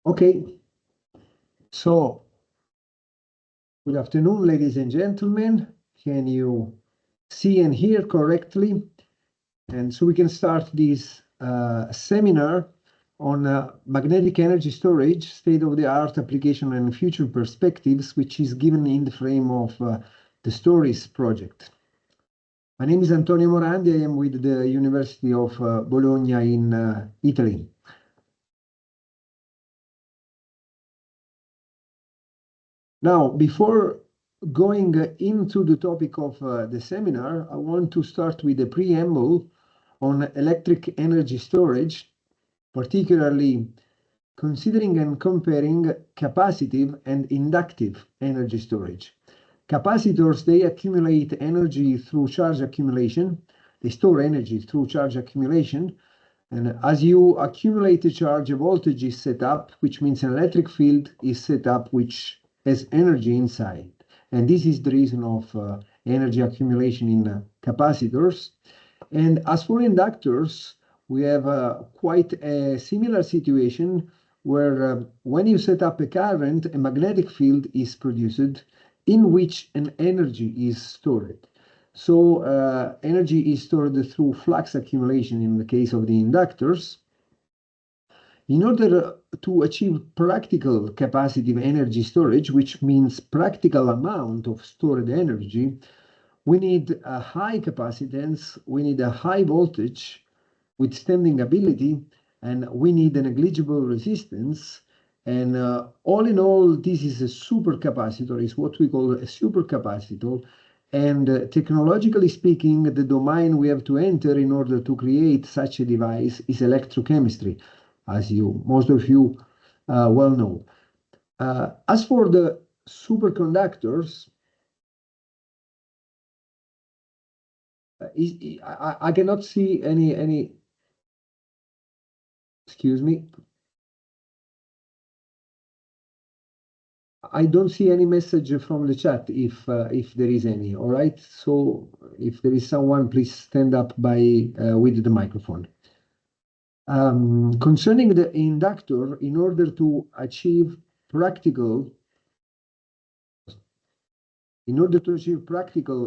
Okay, so good afternoon, ladies and gentlemen. Can you see and hear correctly? And so we can start this seminar on magnetic energy storage, state-of-the-art application and future perspectives, which is given in the frame of the StoRIES project. My name is Antonio Morandi. I am with the University of Bologna in Italy. Now, before going into the topic of the seminar, I want to start with a preamble on electric energy storage, particularly considering and comparing capacitive and inductive energy storage. Capacitors, they accumulate energy through charge accumulation. They store energy through charge accumulation. And as you accumulate a charge, a voltage is set up, which means an electric field is set up, which has energy inside. And this is the reason of energy accumulation in capacitors. And as for inductors, we have quite a similar situation where when you set up a current, a magnetic field is produced in which an energy is stored. So energy is stored through flux accumulation in the case of the inductors. In order to achieve practical capacitive energy storage, which means practical amount of stored energy, we need a high capacitance, we need a high voltage withstanding ability, and we need a negligible resistance. And all in all, this is a supercapacitor, is what we call a supercapacitor. And technologically speaking, the domain we have to enter in order to create such a device is electrochemistry, as most of you well know. As for the superconductors, I cannot see any. Excuse me. I don't see any message from the chat if there is any. All right. So if there is someone, please stand up with the microphone. Concerning the inductor, in order to achieve practical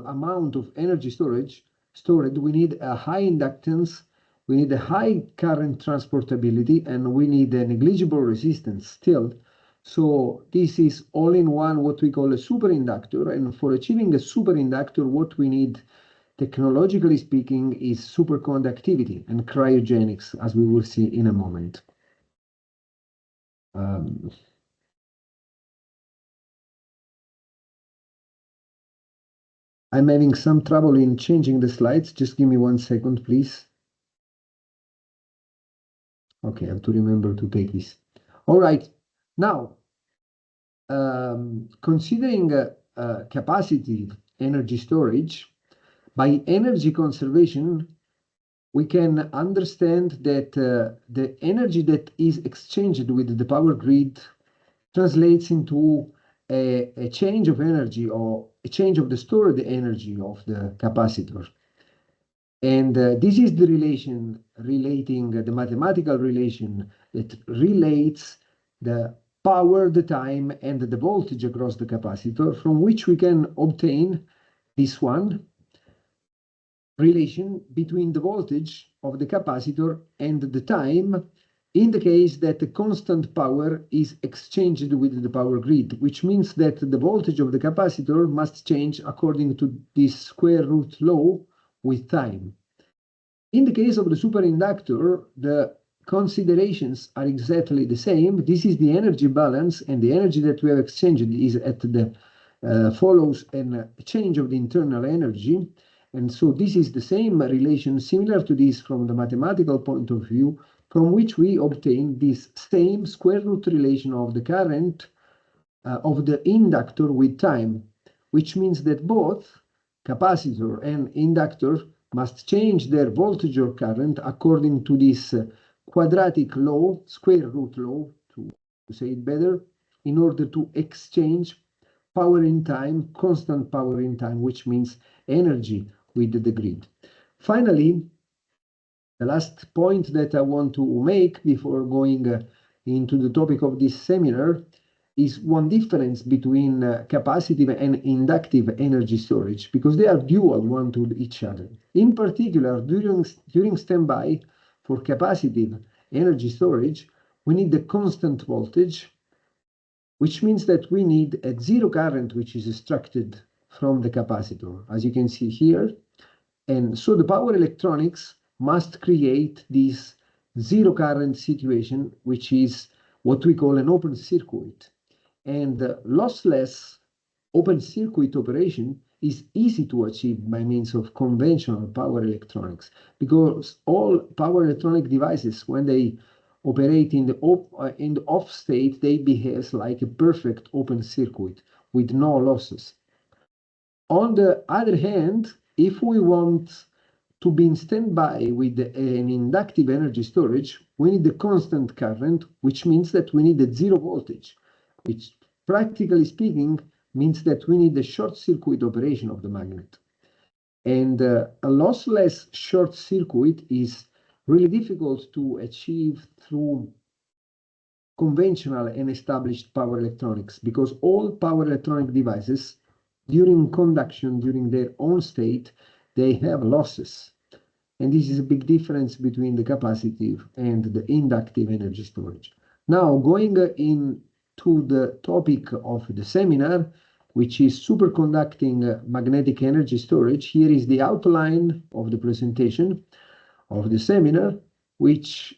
amount of energy stored, we need a high inductance, we need a high current transportability, and we need a negligible resistance still. So this is all in one, what we call a superinductor. And for achieving a superinductor, what we need, technologically speaking, is superconductivity and cryogenics, as we will see in a moment. I'm having some trouble in changing the slides. Just give me 1 second, please. Okay, I have to remember to take this. All right. Now, considering capacitive energy storage, by energy conservation, we can understand that the energy that is exchanged with the power grid translates into a change of energy or a change of the stored energy of the capacitor. And this is the relation relating the mathematical relation that relates the power, the time, and the voltage across the capacitor, from which we can obtain this one relation between the voltage of the capacitor and the time in the case that the constant power is exchanged with the power grid, which means that the voltage of the capacitor must change according to this square root law with time. In the case of the superinductor, the considerations are exactly the same. This is the energy balance, and the energy that we have exchanged is at the follows a change of the internal energy. And so this is the same relation, similar to this from the mathematical point of view, from which we obtain this same square root relation of the current of the inductor with time, which means that both capacitor and inductor must change their voltage or current according to this quadratic law, square root law, to say it better, in order to exchange power in time, constant power in time, which means energy with the grid. Finally, the last point that I want to make before going into the topic of this seminar is one difference between capacitive and inductive energy storage, because they are dual one to each other. In particular, during standby for capacitive energy storage, we need the constant voltage, which means that we need a zero current which is extracted from the capacitor, as you can see here. And so the power electronics must create this zero current situation, which is what we call an open circuit. And lossless open circuit operation is easy to achieve by means of conventional power electronics, because all power electronic devices, when they operate in the off state, they behave like a perfect open circuit with no losses. On the other hand, if we want to be in standby with an inductive energy storage, we need the constant current, which means that we need the zero voltage, which practically speaking means that we need the short circuit operation of the magnet. And a lossless short circuit is really difficult to achieve through conventional and established power electronics, because all power electronic devices during conduction, during their own state, they have losses. And this is a big difference between the capacitive and the inductive energy storage. Now, going into the topic of the seminar, which is superconducting magnetic energy storage, here is the outline of the presentation of the seminar, which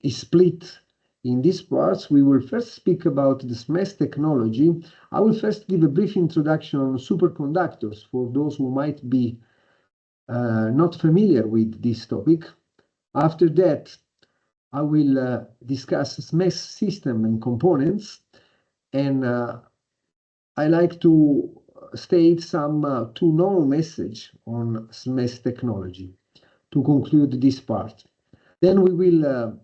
is split in these parts. We will first speak about the SMES technology. I will first give a brief introduction on superconductors for those who might be not familiar with this topic. After that, I will discuss SMES system and components, and I like to state some to-know message on SMES technology to conclude this part. Then we will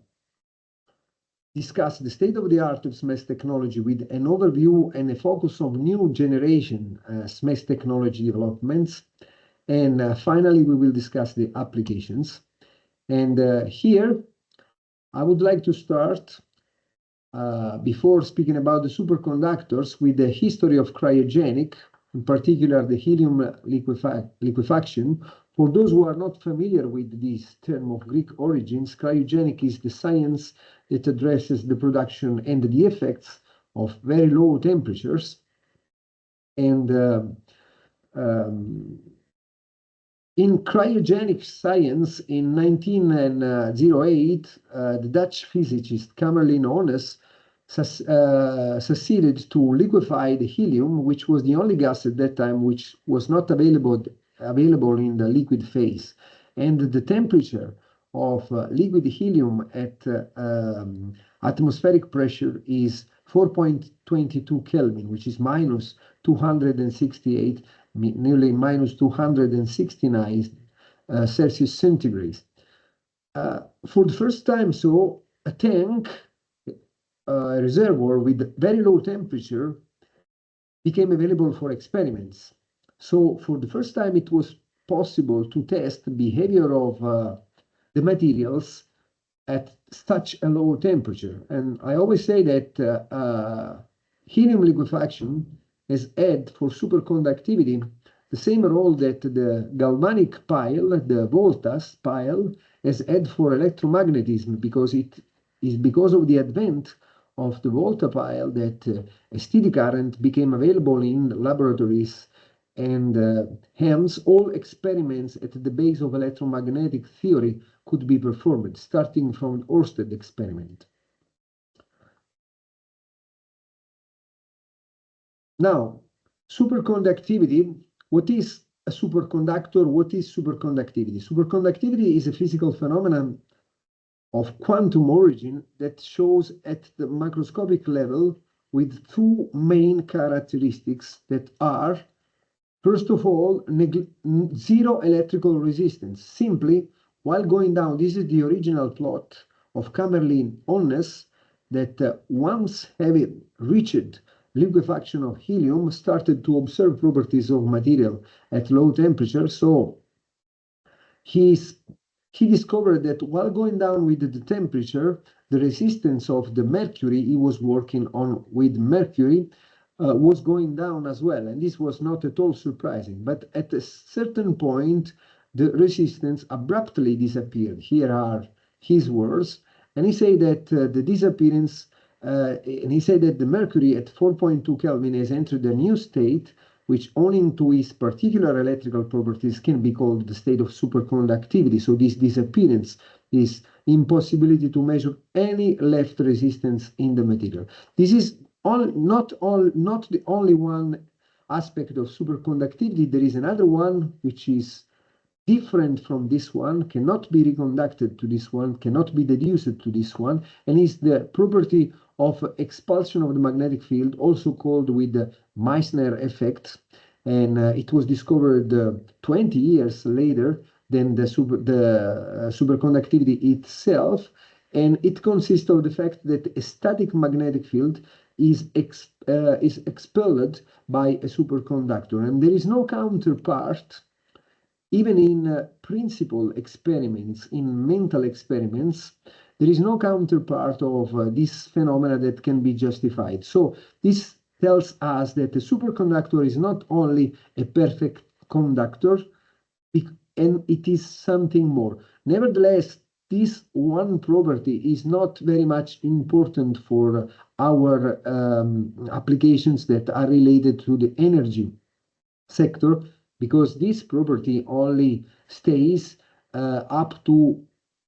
discuss the state-of-the-art of SMES technology with an overview and a focus on new generation SMES technology developments. And finally, we will discuss the applications. And here, I would like to start, before speaking about the superconductors, with the history of cryogenic, in particular the helium liquefaction. For those who are not familiar with this term of Greek origins, cryogenic is the science that addresses the production and the effects of very low temperatures. And in cryogenic science, in 1908, the Dutch physicist Kamerlijn Onnes succeeded to liquefy the helium, which was the only gas at that time which was not available in the liquid phase. And the temperature of liquid helium at atmospheric pressure is 4.22 Kelvin, which is minus 268, nearly minus 269 Celsius centigrade. For the first time, so a tank, a reservoir with very low temperature became available for experiments. So for the first time, it was possible to test the behavior of the materials at such a low temperature. And I always say that helium liquefaction has had for superconductivity the same role that the galvanic pile, the voltas pile, has had for electromagnetism, because it is because of the advent of the volta pile that a steady current became available in laboratories, and hence all experiments at the base of electromagnetic theory could be performed, starting from the Ørsted experiment. Now, superconductivity. What is a superconductor? What is superconductivity? Superconductivity is a physical phenomenon of quantum origin that shows at the macroscopic level with two main characteristics that are, first of all, zero electrical resistance. Simply, while going down, this is the original plot of Kamerlijn Onnes, that once having reached liquefaction of helium, started to observe properties of material at low temperature. So he he discovered that while going down with the temperature, the resistance of the mercury he was working on with mercury was going down as well. And this was not at all surprising. But at a certain point, the resistance abruptly disappeared. Here are his words. And he said that the disappearance, and he said that the mercury at 4.2 Kelvin has entered a new state, which owing to its particular electrical properties can be called the state of superconductivity. So this disappearance is impossibility to measure any left resistance in the material. This is not the only one aspect of superconductivity. There is another one which is different from this one, cannot be reconducted to this one, cannot be deduced to this one, and is the property of expulsion of the magnetic field, also called with the Meissner effect. And it was discovered 20 years later than the superconductivity itself. And it consists of the fact that a static magnetic field is expelled by a superconductor, and there is no counterpart. Even in principal experiments, in mental experiments, there is no counterpart of this phenomena that can be justified. So this tells us that the superconductor is not only a perfect conductor, and it is something more. Nevertheless, this one property is not very much important for our applications that are related to the energy sector, because this property only stays up to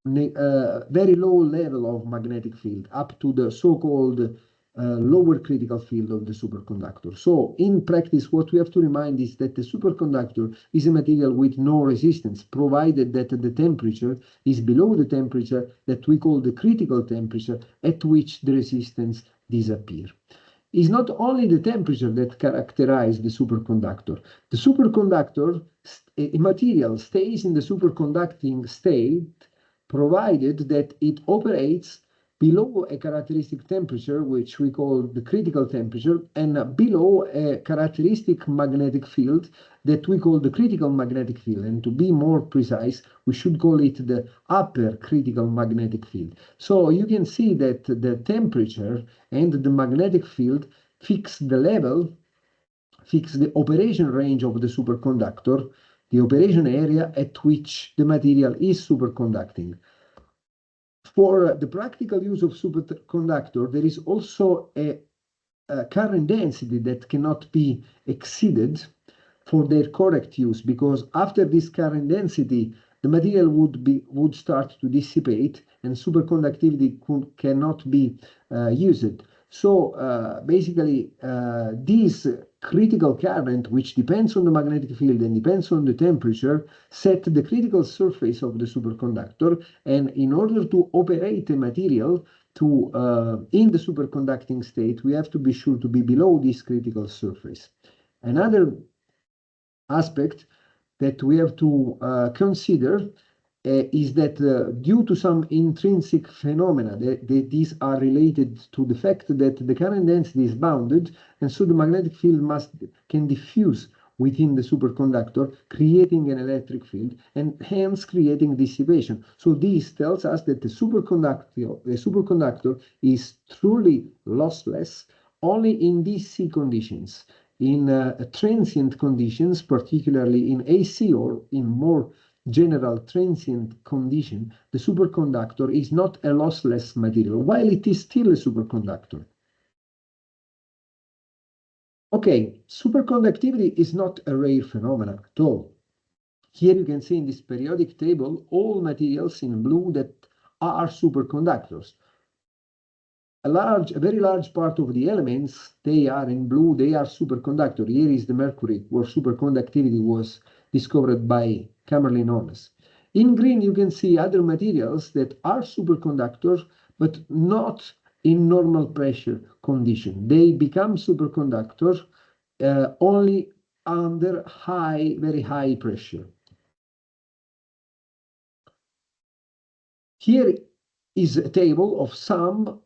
very low level of magnetic field, up to the so-called lower critical field of the superconductor. So in practice, what we have to remind is that the superconductor is a material with no resistance, provided that the temperature is below the temperature that we call the critical temperature at which the resistance disappears. Is not only the temperature that characterizes the superconductor. The superconductor, a material stays in the superconducting state provided that it operates below a characteristic temperature, which we call the critical temperature, and below a characteristic magnetic field that we call the critical magnetic field. And to be more precise, we should call it the upper critical magnetic field. So you can see that the temperature and the magnetic field fix the level, fix the operation range of the superconductor, the operation area at which the material is superconducting. For the practical use of superconductor, there is also a current density that cannot be exceeded for their correct use, because after this current density, the material would start to dissipate and superconductivity cannot be used. So basically, this critical current, which depends on the magnetic field and depends on the temperature, set the critical surface of the superconductor. And in order to operate a material in the superconducting state, we have to be sure to be below this critical surface. Another aspect that we have to consider is that due to some intrinsic phenomena, these are related to the fact that the current density is bounded, and so the magnetic field can diffuse within the superconductor, creating an electric field and hence creating dissipation. So this tells us that the superconductor is truly lossless only in DC conditions. In transient conditions, particularly in AC or in more general transient condition, the superconductor is not a lossless material, while it is still a superconductor. Okay, superconductivity is not a rare phenomenon at all. Here you can see in this periodic table all materials in blue that are superconductors. A very large part of the elements, they are in blue, they are superconductor. Here is the mercury, where superconductivity was discovered by Kamerlingh Onnes. In green, you can see other materials that are superconductors, but not in normal pressure condition. They become superconductors only under very high pressure. Here is a table of some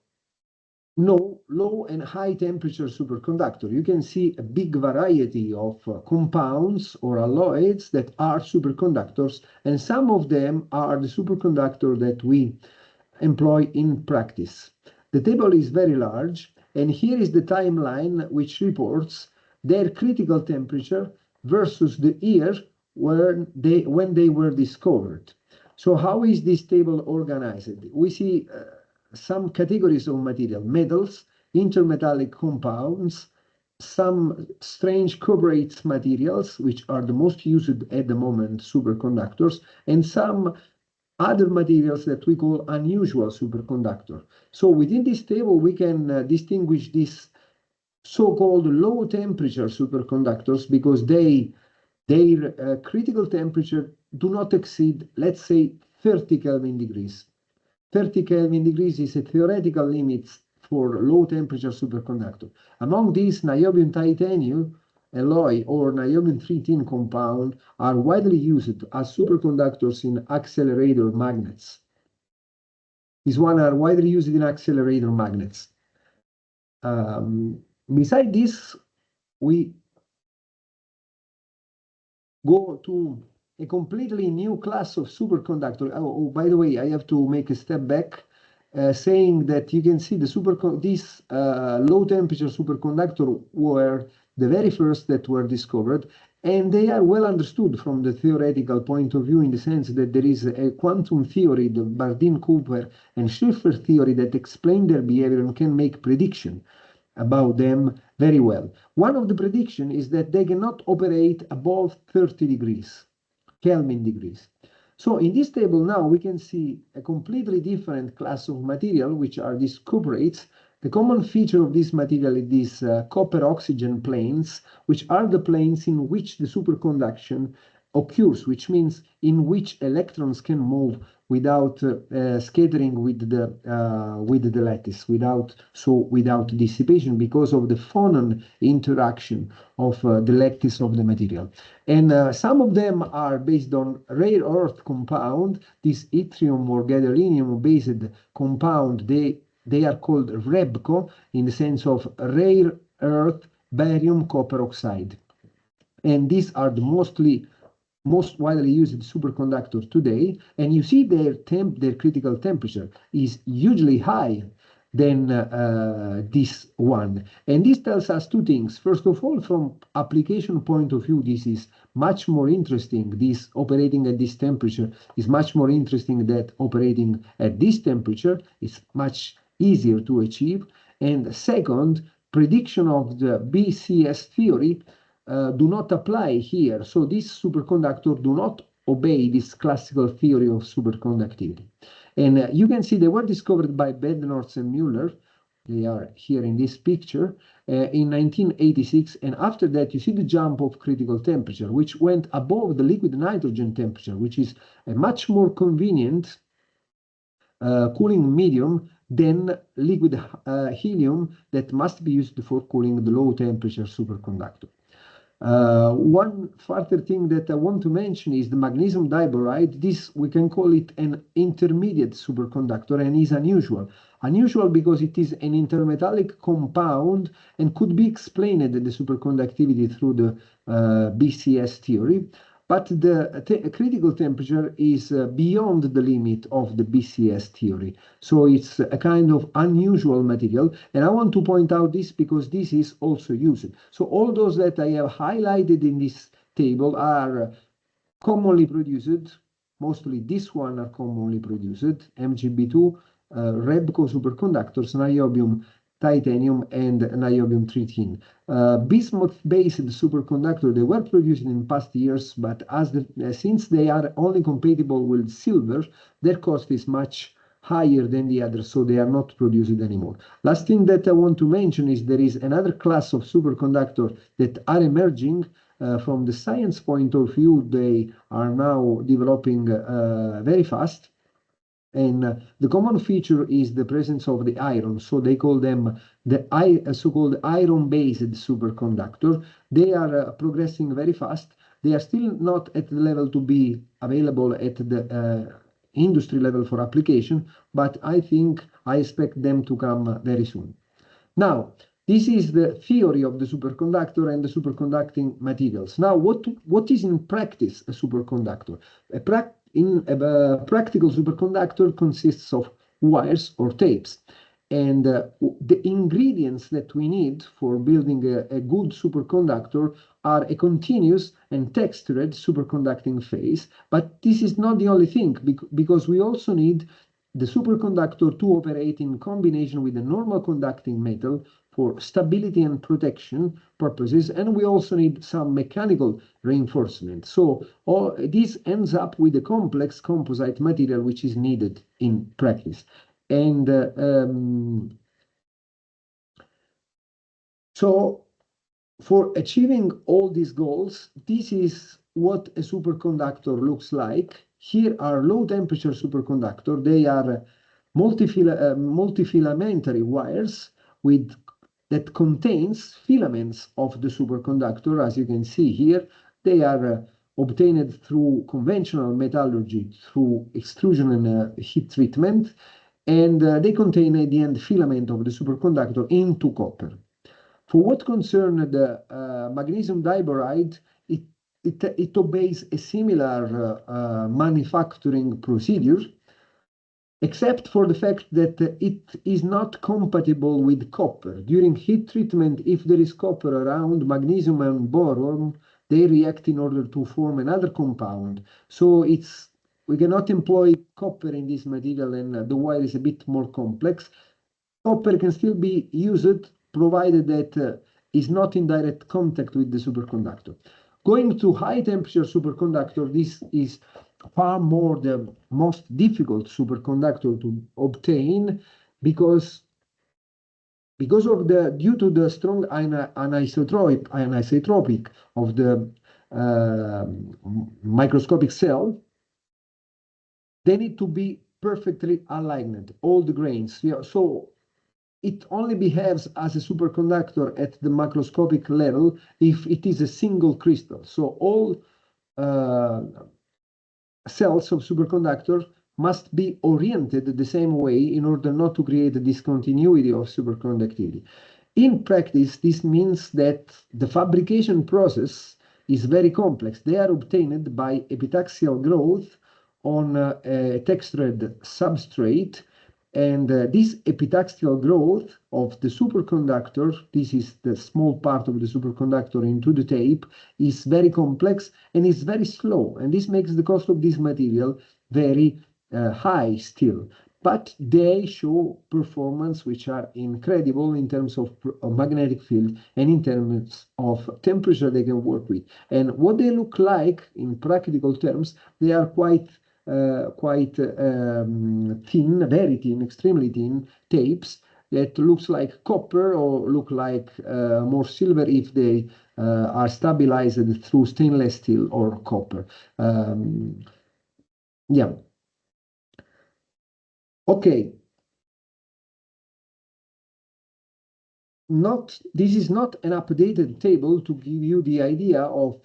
low and high temperature superconductor. You can see a big variety of compounds or alloys that are superconductors, and some of them are the superconductor that we employ in practice. The table is very large, and here is the timeline which reports their critical temperature versus the year when they were discovered. So how is this table organized? We see some categories of material: metals, intermetallic compounds, some strange cobrates materials, which are the most used at the moment, superconductors, and some other materials that we call unusual superconductor. So within this table, we can distinguish these so-called low temperature superconductors because their critical temperature do not exceed, let's say, 30 Kelvin degrees. 30 Kelvin degrees is a theoretical limit for low temperature superconductor. Among these, niobium titanium alloy or niobium 3 compound are widely used as superconductors in accelerator magnets. These one are widely used in accelerator magnets. Beside this, we go to a completely new class of superconductor. Oh, by the way, I have to make a step back, saying that you can see these low temperature superconductor were the very first that were discovered, and they are well understood from the theoretical point of view in the sense that there is a quantum theory, the Bardeen-Cooper and Schiffer theory, that explain their behavior and can make prediction about them very well. One of the prediction is that they cannot operate above 30 degrees, Kelvin degrees. So in this table now we can see a completely different class of material, which are these cuprates. The common feature of this material is these copper-oxygen planes, which are the planes in which the superconduction occurs, which means in which electrons can move without scattering with the lattice, without dissipation, because of the phonon interaction of the lattice of the material. And some of them are based on rare earth compound. This yttrium or gadolinium-based compound, they are called REBCO in the sense of rare earth barium copper oxide. And these are the most widely used superconductor today, and you see their critical temperature is hugely high than this one. And this tells us two things. First of all, from application point of view, this is much more interesting. This operating at this temperature is much more interesting than operating at this temperature. It's much easier to achieve. And second, prediction of the BCS theory do not apply here. So these superconductors do not obey this classical theory of superconductivity. And you can see they were discovered by Bednorz and Müller. They are here in this picture in 1986. And after that, you see the jump of critical temperature, which went above the liquid nitrogen temperature, which is a much more convenient cooling medium than liquid helium that must be used for cooling the low temperature superconductor. One further thing that I want to mention is the magnesium diboride. This, we can call it an intermediate superconductor, and is unusual. Unusual because it is an intermetallic compound and could be explained the superconductivity through the BCS theory. But the critical temperature is beyond the limit of the BCS theory. So it's a kind of unusual material. And I want to point out this because this is also used. So all those that I have highlighted in this table are commonly produced. Mostly this one are commonly produced, MgB2, REBCO superconductors, niobium titanium, and niobium-13. Bismuth-based superconductor, they were produced in past years, but since they are only compatible with silver, their cost is much higher than the others, so they are not produced anymore. Last thing that I want to mention is there is another class of superconductor that are emerging. From the science point of view, they are now developing very fast. And the common feature is the presence of the iron. So they call them the so-called iron-based superconductor. They are progressing very fast. They are still not at the level to be available at the industry level for application, but I expect them to come very soon. Now, this is the theory of the superconductor and the superconducting materials. Now, what is in practice a superconductor? A practical superconductor consists of wires or tapes. And the ingredients that we need for building a good superconductor are a continuous and textured superconducting phase. But this is not the only thing, because we also need the superconductor to operate in combination with a normal conducting metal for stability and protection purposes, and we also need some mechanical reinforcement. So all this ends up with a complex composite material which is needed in practice. And so for achieving all these goals, this is what a superconductor looks like. Here are low temperature superconductor. They are multifilamentary wires that contains filaments of the superconductor. As you can see here, they are obtained through conventional metallurgy, through extrusion and heat treatment, and they contain at the end filament of the superconductor into copper. For what concerns the magnesium diboride, it obeys a similar manufacturing procedure, except for the fact that it is not compatible with copper. During heat treatment, if there is copper around, magnesium and boron, they react in order to form another compound. So we cannot employ copper in this material, and the wire is a bit more complex. Copper can still be used provided that is not in direct contact with the superconductor. Going to high temperature superconductor, this is far more the most difficult superconductor to obtain because due to the strong anisotropic of the microscopic cell, they need to be perfectly aligned, all the grains. So it only behaves as a superconductor at the macroscopic level if it is a single crystal. So all cells of superconductor must be oriented the same way in order not to create a discontinuity of superconductivity. In practice, this means that the fabrication process is very complex. They are obtained by epitaxial growth on a textured substrate, and this epitaxial growth of the superconductor, this is the small part of the superconductor into the tape, is very complex and is very slow. And this makes the cost of this material very high still. But they show performance which are incredible in terms of magnetic field and in terms of temperature they can work with. And what they look like in practical terms, they are quite thin, very thin, extremely thin tapes that looks like copper or look like more silver if they are stabilized through stainless steel or copper. Yeah. Okay. This is not an updated table to give you the idea of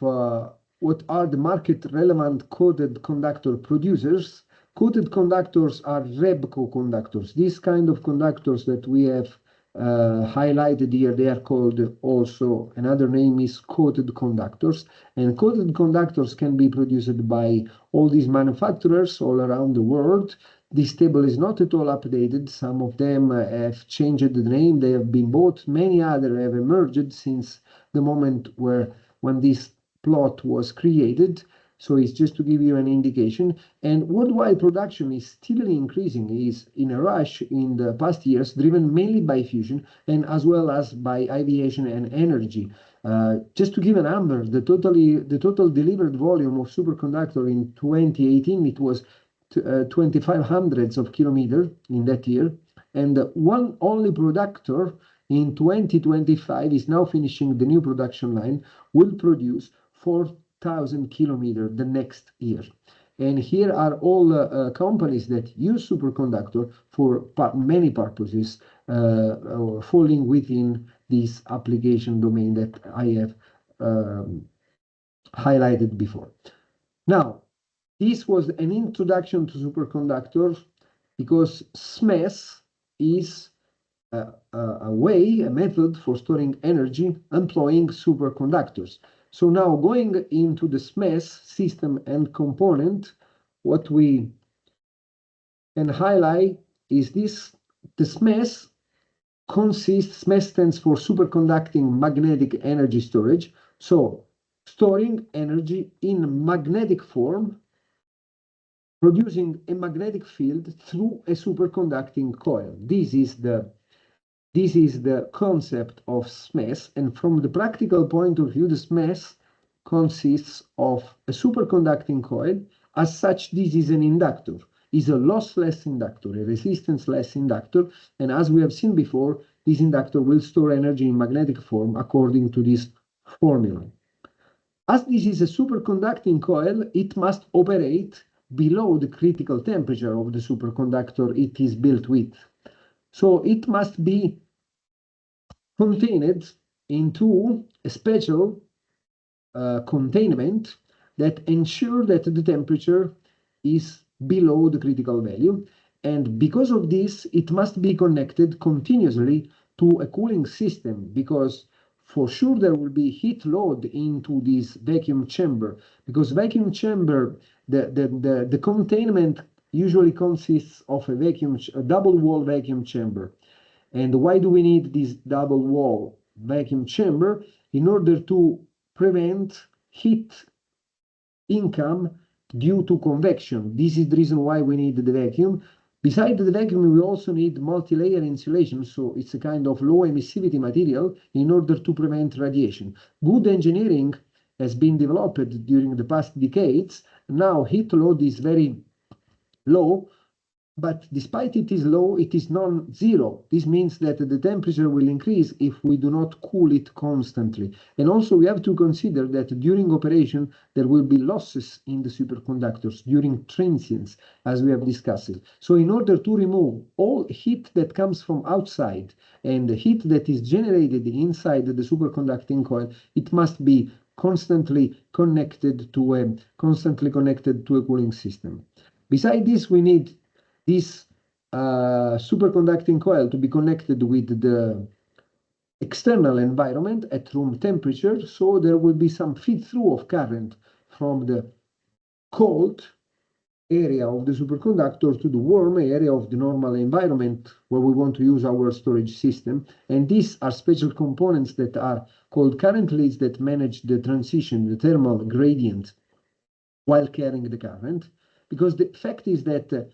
what are the market relevant coated conductor producers. Coated conductors are REBCO conductors. These kind of conductors that we have highlighted here, they are called also, another name is coated conductors. And coated conductors can be produced by all these manufacturers all around the world. This table is not at all updated. Some of them have changed the name. They have been bought. Many others have emerged since the moment when this plot was created. So it's just to give you an indication. And worldwide production is still increasing, is in a rush in the past years, driven mainly by fusion and as well as by aviation and energy. Just to give a number, the total delivered volume of superconductor in 2018, it was 2,500 of kilometers in that year, and one only producer in 2025 is now finishing the new production line, will produce 4,000 kilometers the next year. And here are all companies that use superconductor for many purposes, falling within this application domain that I have highlighted before. Now, this was an introduction to superconductors because SMES is a method for storing energy employing superconductors. So now going into the SMES system and component, what we can highlight is this: the SMES SMES stands for superconducting magnetic energy storage. So storing energy in magnetic form, producing a magnetic field through a superconducting coil. This is the concept of SMES, and from the practical point of view, the SMES consists of a superconducting coil. As such, this is an inductor, is a lossless inductor, a resistance-less inductor, and as we have seen before, this inductor will store energy in magnetic form according to this formula. As this is a superconducting coil, it must operate below the critical temperature of the superconductor it is built with. So it must be contained into a special containment that ensure that the temperature is below the critical value. And because of this, it must be connected continuously to a cooling system, because for sure there will be heat load into this vacuum chamber, because vacuum chamber, the containment usually consists of a double wall vacuum chamber. And why do we need this double wall vacuum chamber? In order to prevent heat income due to convection. This is the reason why we need the vacuum. Besides the vacuum, we also need multi-layer insulation, so it's a kind of low emissivity material in order to prevent radiation. Good engineering has been developed during the past decades. Now heat load is very low, but despite it is low, it is non-zero. This means that the temperature will increase if we do not cool it constantly. And also we have to consider that during operation, there will be losses in the superconductors during transients, as we have discussed. So in order to remove all heat that comes from outside and the heat that is generated inside the superconducting coil, it must be constantly connected to a cooling system. Besides this, we need this superconducting coil to be connected with the external environment at room temperature, so there will be some feed-through of current from the cold area of the superconductor to the warm area of the normal environment where we want to use our storage system. And these are special components that are called current leads that manage the transition, the thermal gradient, while carrying the current. Because the fact is that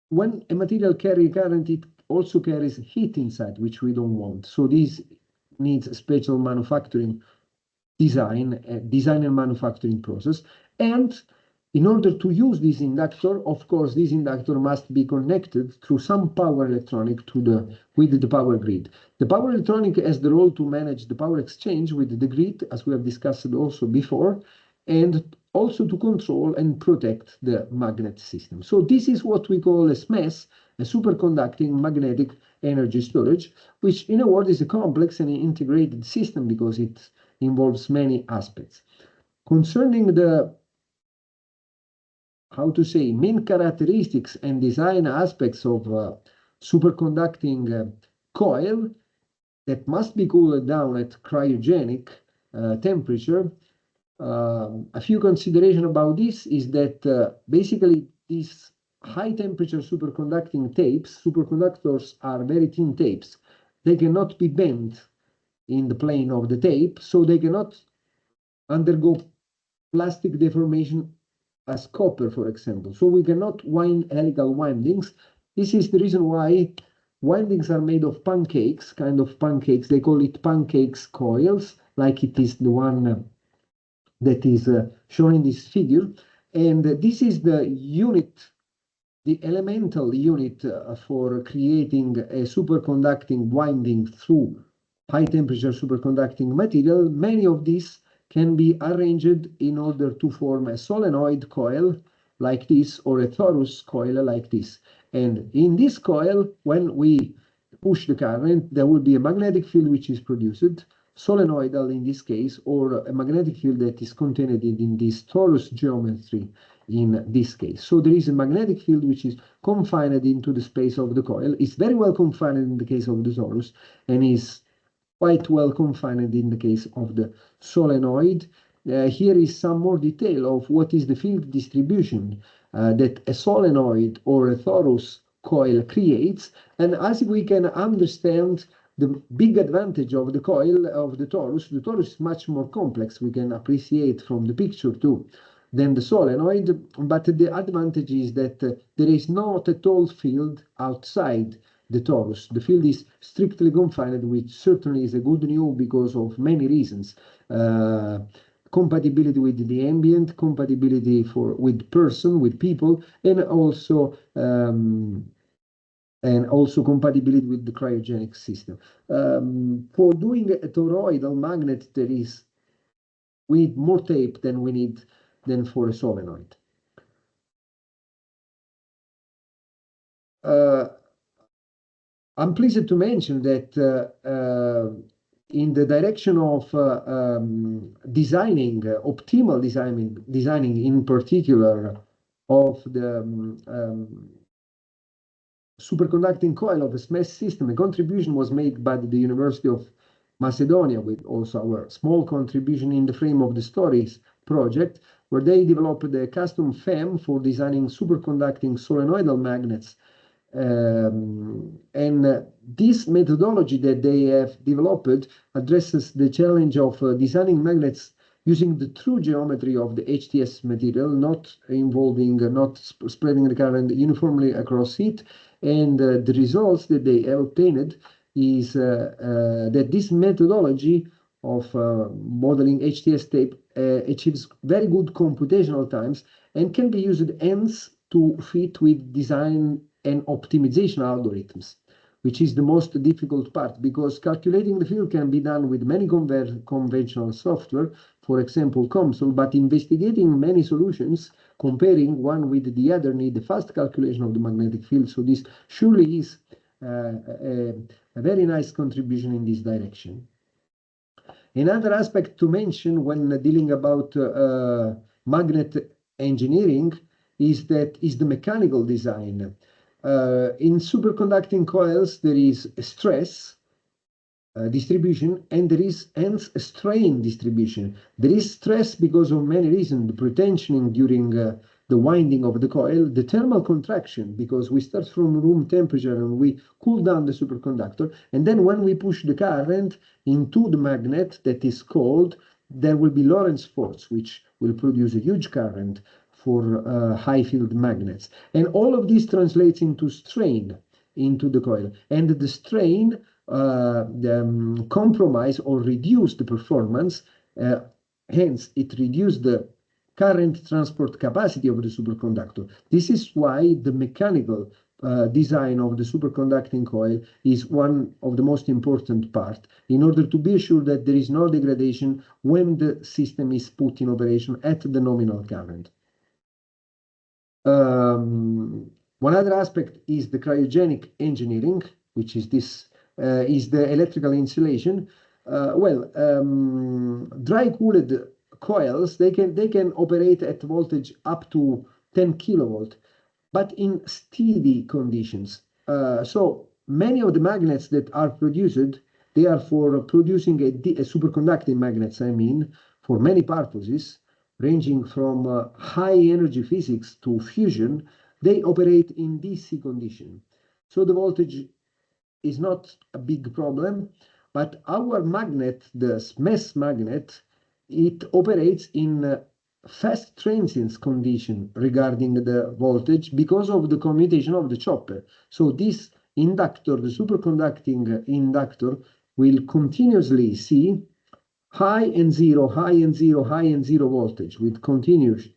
when a material carries current, it also carries heat inside, which we don't want. So this needs a special manufacturing design and manufacturing process. And in order to use this inductor, of course, this inductor must be connected through some power electronic with the power grid. The power electronic has the role to manage the power exchange with the grid, as we have discussed also before, and also to control and protect the magnet system. So this is what we call a SMES, a superconducting magnetic energy storage, which in a word is a complex and integrated system because it involves many aspects. Concerning the, main characteristics and design aspects of superconducting coil that must be cooled down at cryogenic temperature, a few considerations about this is that basically these high temperature superconductors are very thin tapes. They cannot be bent in the plane of the tape, so they cannot undergo plastic deformation as copper, for example. So we cannot wind helical windings. This is the reason why windings are made of pancakes, kind of pancakes. They call it pancakes coils, like it is the one that is shown in this figure. And this is the unit, the elemental unit for creating a superconducting winding through high temperature superconducting material. Many of these can be arranged in order to form a solenoid coil like this or a torus coil like this. And in this coil, when we push the current, there will be a magnetic field which is produced, solenoidal in this case, or a magnetic field that is contained in this torus geometry. in this case. So there is a magnetic field which is confined into the space of the coil. It's very well confined in the case of the torus, and is quite well confined in the case of the solenoid. Here is some more detail of what is the field distribution that a solenoid or a torus coil creates. And as we can understand, the big advantage of the coil of the torus is much more complex. We can appreciate from the picture too than the solenoid, but the advantage is that there is not at all field outside the torus. The field is strictly confined, which certainly is a good news because of many reasons. Compatibility with the ambient, compatibility with people, and also compatibility with the cryogenic system. For doing a toroidal magnet, we need more tape than we need for a solenoid. I'm pleased to mention that in the direction of designing, optimal designing in particular of the superconducting coil of a SMES system, a contribution was made by the University of Macedonia, with also our small contribution in the frame of the StoRIES project, where they developed a custom FEM for designing superconducting solenoidal magnets. This methodology that they have developed addresses the challenge of designing magnets using the true geometry of the HTS material, not spreading the current uniformly across it. And the results that they have obtained is that this methodology of modeling HTS tape achieves very good computational times and can be used hence to fit with design and optimization algorithms, which is the most difficult part, because calculating the field can be done with many conventional software, for example, COMSOL, but investigating many solutions, comparing one with the other, need a fast calculation of the magnetic field. So this surely is a very nice contribution in this direction. Another aspect to mention when dealing about magnet engineering is the mechanical design. In superconducting coils, there is a stress distribution, and there is hence a strain distribution. There is stress because of many reasons: the pretensioning during the winding of the coil, the thermal contraction, because we start from room temperature and we cool down the superconductor, and then when we push the current into the magnet that is cold, there will be Lorentz force, which will produce a huge current for high field magnets. And all of this translates into strain into the coil. And the strain compromise or reduce the performance, hence it reduces the current transport capacity of the superconductor. This is why the mechanical design of the superconducting coil is one of the most important part, in order to be assured that there is no degradation when the system is put in operation at the nominal current. One other aspect is the cryogenic engineering, which is the electrical insulation. Dry-cooled coils, they can operate at voltage up to 10 kilovolt, but in steady conditions. So many of the magnets that are produced, they are for producing a superconducting magnets, I mean, for many purposes, ranging from high energy physics to fusion. They operate in DC condition. So the voltage is not a big problem, but our magnet, the SMES magnet, it operates in fast transience condition regarding the voltage because of the commutation of the chopper. So this inductor, the superconducting inductor, will continuously see high and zero, high and zero, high and zero voltage with continuous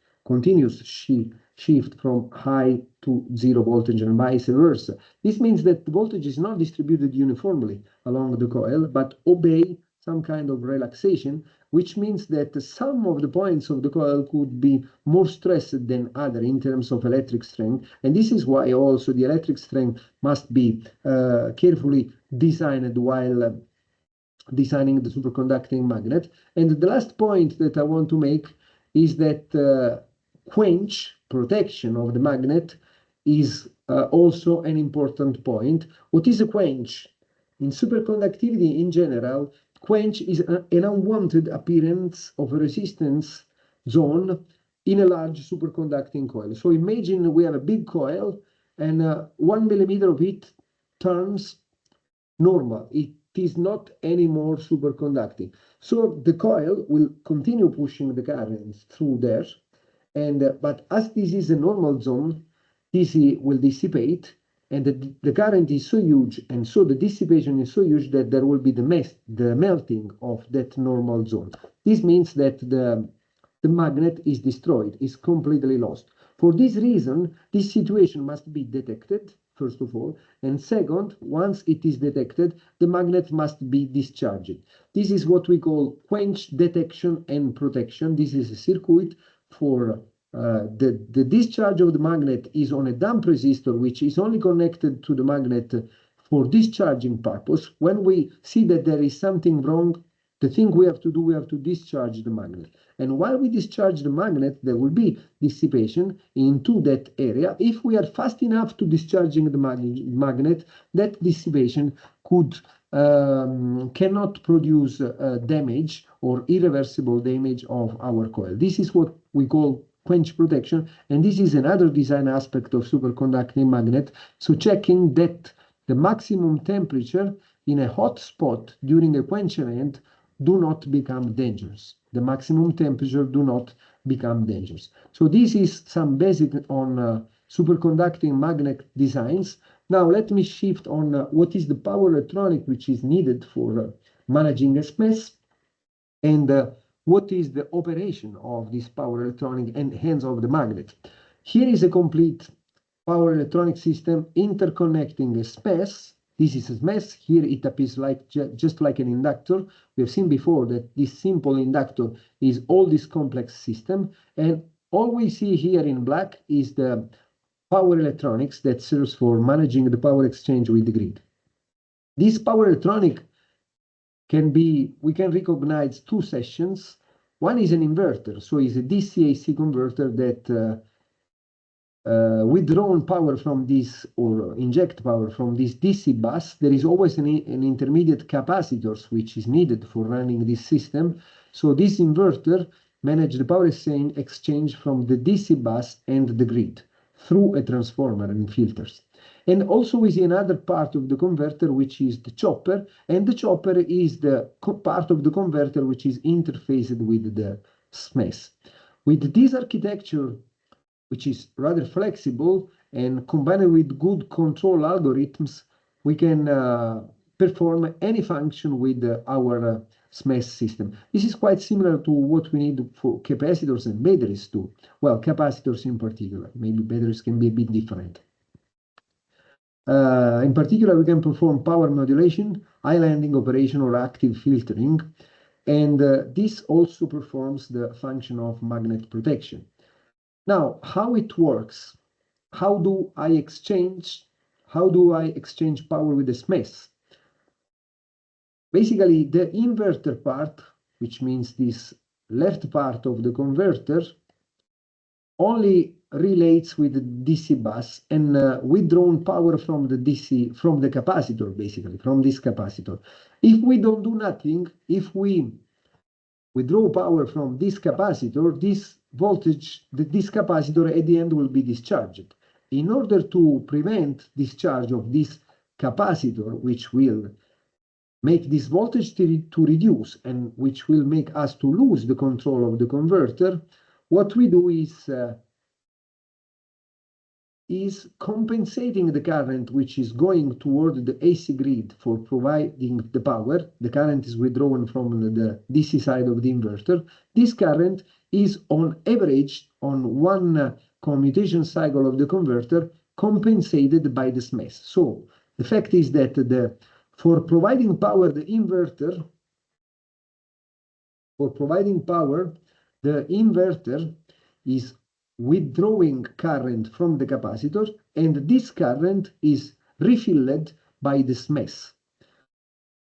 shift from high to zero voltage and vice versa. This means that the voltage is not distributed uniformly along the coil, but obey some kind of relaxation, which means that some of the points of the coil could be more stressed than other in terms of electric strength. And this is why also the electric strength must be carefully designed while designing the superconducting magnet. And the last point that I want to make is that quench protection of the magnet is also an important point. What is a quench? In superconductivity in general, quench is an unwanted appearance of a resistance zone in a large superconducting coil. So imagine we have a big coil and 1 millimeter of it turns normal. It is not anymore superconducting. So the coil will continue pushing the current through there. But as this is a normal zone, DC will dissipate, and the current is so huge, and so the dissipation is so huge that there will be the melting of that normal zone. This means that the magnet is destroyed, is completely lost. For this reason, this situation must be detected, first of all, and second, once it is detected, the magnet must be discharged. This is what we call quench detection and protection. This is a circuit for the discharge of the magnet is on a dump resistor, which is only connected to the magnet for discharging purpose. When we see that there is something wrong, the thing we have to do, we have to discharge the magnet. And while we discharge the magnet, there will be dissipation into that area. If we are fast enough to discharging the magnet, that dissipation cannot produce damage or irreversible damage of our coil. This is what we call quench protection, and this is another design aspect of superconducting magnet. So checking that the maximum temperature in a hot spot during a quench event do not become dangerous. The maximum temperature do not become dangerous. So this is some basic on superconducting magnet designs. Now let me shift on what is the power electronic which is needed for managing a SMES, and what is the operation of this power electronic and hence of the magnet. Here is a complete power electronic system interconnecting a SMES. This is a SMES. Here it appears like just like an inductor. We have seen before that this simple inductor is all this complex system, and all we see here in black is the power electronics that serves for managing the power exchange with the grid. This power electronic we can recognize two sessions. One is an inverter, so it's a DC-AC converter that withdrawn power from this or inject power from this DC bus. There is always an intermediate capacitors which is needed for running this system. So this inverter manages the power exchange from the DC bus and the grid through a transformer and filters. And also we see another part of the converter which is the chopper, and the chopper is the part of the converter which is interfaced with the SMES. With this architecture, which is rather flexible and combined with good control algorithms, we can perform any function with our SMES system. This is quite similar to what we need for capacitors and batteries too. Well, capacitors in particular, maybe batteries can be a bit different. In particular, we can perform power modulation, islanding operation, or active filtering, and this also performs the function of magnet protection. Now, how it works? How do I exchange power with the SMES? Basically, the inverter part, which means this left part of the converter, only relates with the DC bus and withdrawn power from the DC, from the capacitor, basically, from this capacitor. If we don't do nothing, if we withdraw power from this capacitor, this voltage, this capacitor at the end will be discharged. In order to prevent discharge of this capacitor, which will make this voltage to reduce and which will make us to lose the control of the converter, what we do is compensating the current which is going toward the AC grid for providing the power. The current is withdrawn from the DC side of the inverter. This current is on average on one commutation cycle of the converter compensated by the SMES. So the fact is that for providing power, the inverter is withdrawing current from the capacitor, and this current is refilled by the SMES.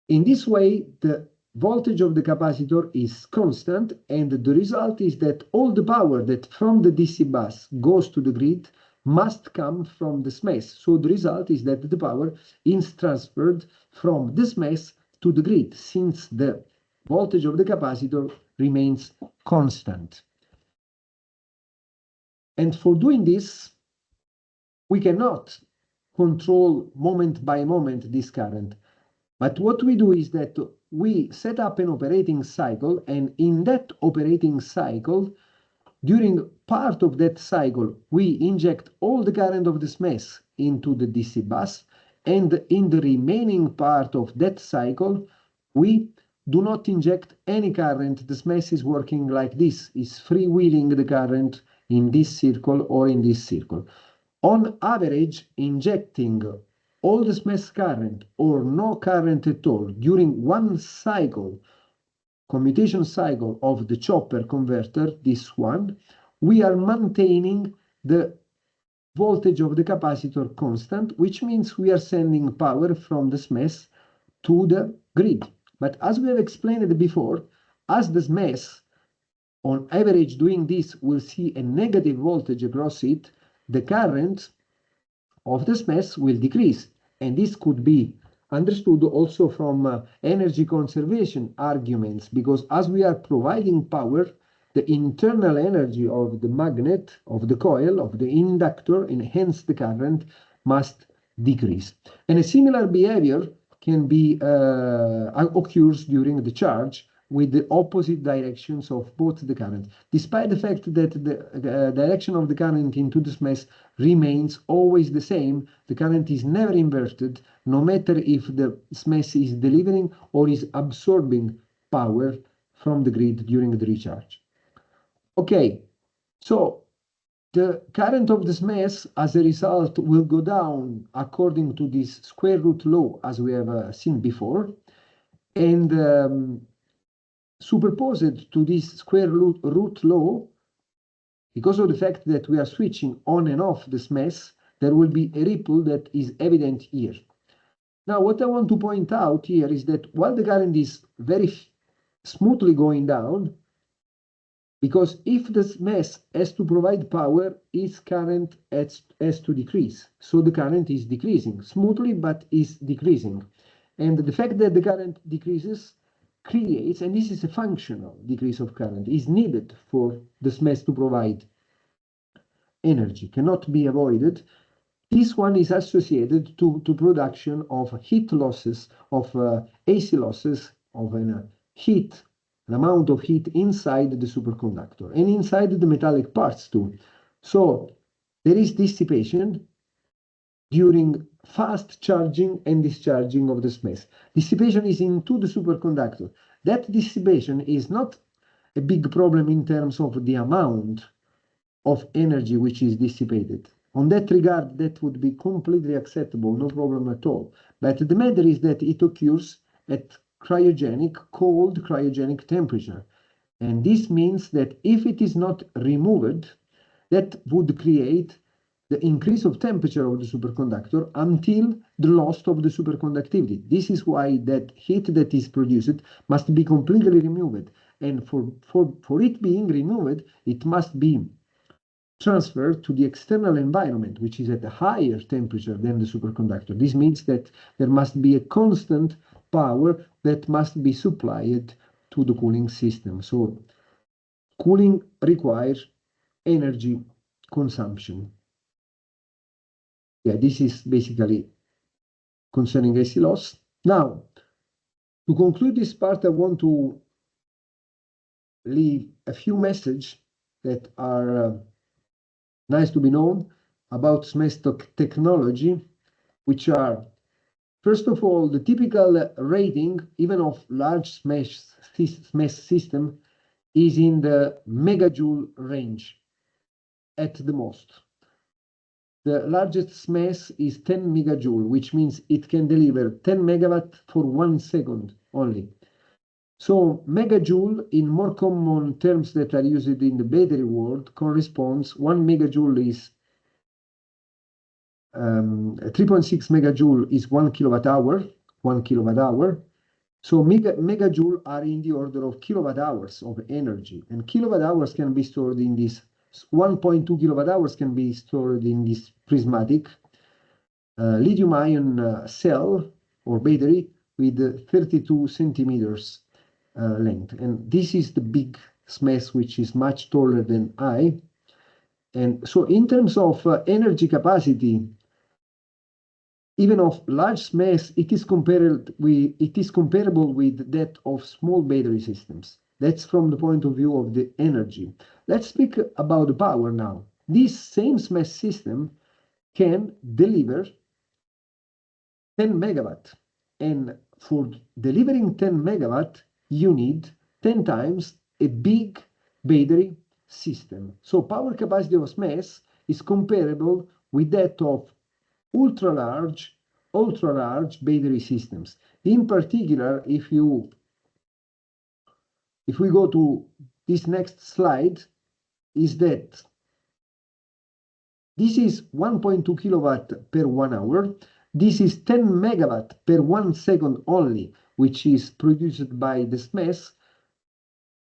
In this way, the voltage of the capacitor is constant, and the result is that all the power that from the DC bus goes to the grid must come from the SMES. So the result is that the power is transferred from the SMES to the grid, since the voltage of the capacitor remains constant. And for doing this, we cannot control moment by moment this current. But what we do is that we set up an operating cycle, and in that operating cycle, during part of that cycle, we inject all the current of the SMES into the DC bus, and in the remaining part of that cycle, we do not inject any current. The SMES is working like this, is freewheeling the current in this circle or in this circle. On average, injecting all the SMES current or no current at all during one cycle, commutation cycle of the chopper converter, this one, we are maintaining the voltage of the capacitor constant, which means we are sending power from the SMES to the grid. But as we have explained before, as the SMES on average doing this will see a negative voltage across it, the current of the SMES will decrease. And this could be understood also from energy conservation arguments, because as we are providing power, the internal energy of the magnet, of the coil, of the inductor, and hence the current must decrease. And a similar behavior can be occurs during the charge with the opposite directions of both the current. Despite the fact that the direction of the current into the SMES remains always the same, the current is never inverted, no matter if the SMES is delivering or is absorbing power from the grid during the recharge. Okay, so the current of the SMES, as a result, will go down according to this square root law, as we have seen before, and superposed to this square root law, because of the fact that we are switching on and off the SMES, there will be a ripple that is evident here. Now, what I want to point out here is that while the current is very smoothly going down, because if the SMES has to provide power, its current has to decrease. So the current is decreasing smoothly, but is decreasing. And the fact that the current decreases creates, and this is a functional decrease of current, is needed for the SMES to provide energy, cannot be avoided. This one is associated to production of heat losses, of AC losses, of an amount of heat inside the superconductor and inside the metallic parts too. So there is dissipation during fast charging and discharging of the SMES. Dissipation is into the superconductor. That dissipation is not a big problem in terms of the amount of energy which is dissipated. On that regard, that would be completely acceptable, no problem at all. But the matter is that it occurs at cold cryogenic temperature. And this means that if it is not removed, that would create the increase of temperature of the superconductor until the loss of the superconductivity. This is why that heat that is produced must be completely removed. And for it being removed, it must be transferred to the external environment, which is at a higher temperature than the superconductor. This means that there must be a constant power that must be supplied to the cooling system. So cooling requires energy consumption. Yeah, this is basically concerning AC loss. Now, to conclude this part, I want to leave a few messages that are nice to be known about SMES technology, which are, first of all, the typical rating, even of large SMES system, is in the megajoule range at the most. The largest SMES is 10 megajoule, which means it can deliver 10 megawatt for 1 second only. So megajoule, in more common terms that are used in the battery world, corresponds, 1 megajoule is 3.6 megajoule is 1 kilowatt hour, So megajoule are in the order of kilowatt hours of energy, and kilowatt hours can be stored in this 1.2 kilowatt hours can be stored in this prismatic lithium ion cell or battery with 32 centimeters length. And this is the big SMES, which is much taller than I. And so in terms of energy capacity, even of large SMES, it is comparable with that of small battery systems. That's from the point of view of the energy. Let's speak about the power now. This same SMES system can deliver 10 megawatt. And for delivering 10 megawatt, you need 10 times a big battery system. So power capacity of SMES is comparable with that of ultra-large battery systems. In particular, if we go to this next slide, is that this is 1.2 kilowatt per 1 hour. This is 10 megawatt per 1 second only, which is produced by the SMES.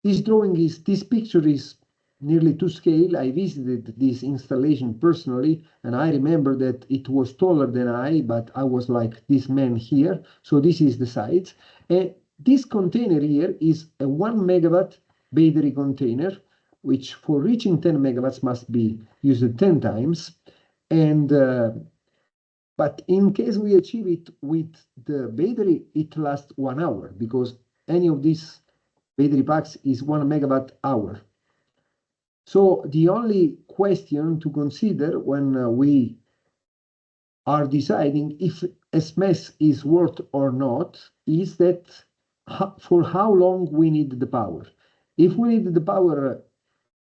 This picture is nearly to scale. I visited this installation personally, and I remember that it was taller than I, but I was like this man here. So this is the size. And this container here is a 1 megawatt battery container, which for reaching 10 megawatts must be used 10 times. And but in case we achieve it with the battery, it lasts 1 hour because any of these battery packs is 1 megawatt hour. So the only question to consider when we are deciding if SMES is worth or not is that for how long we need the power. If we need the power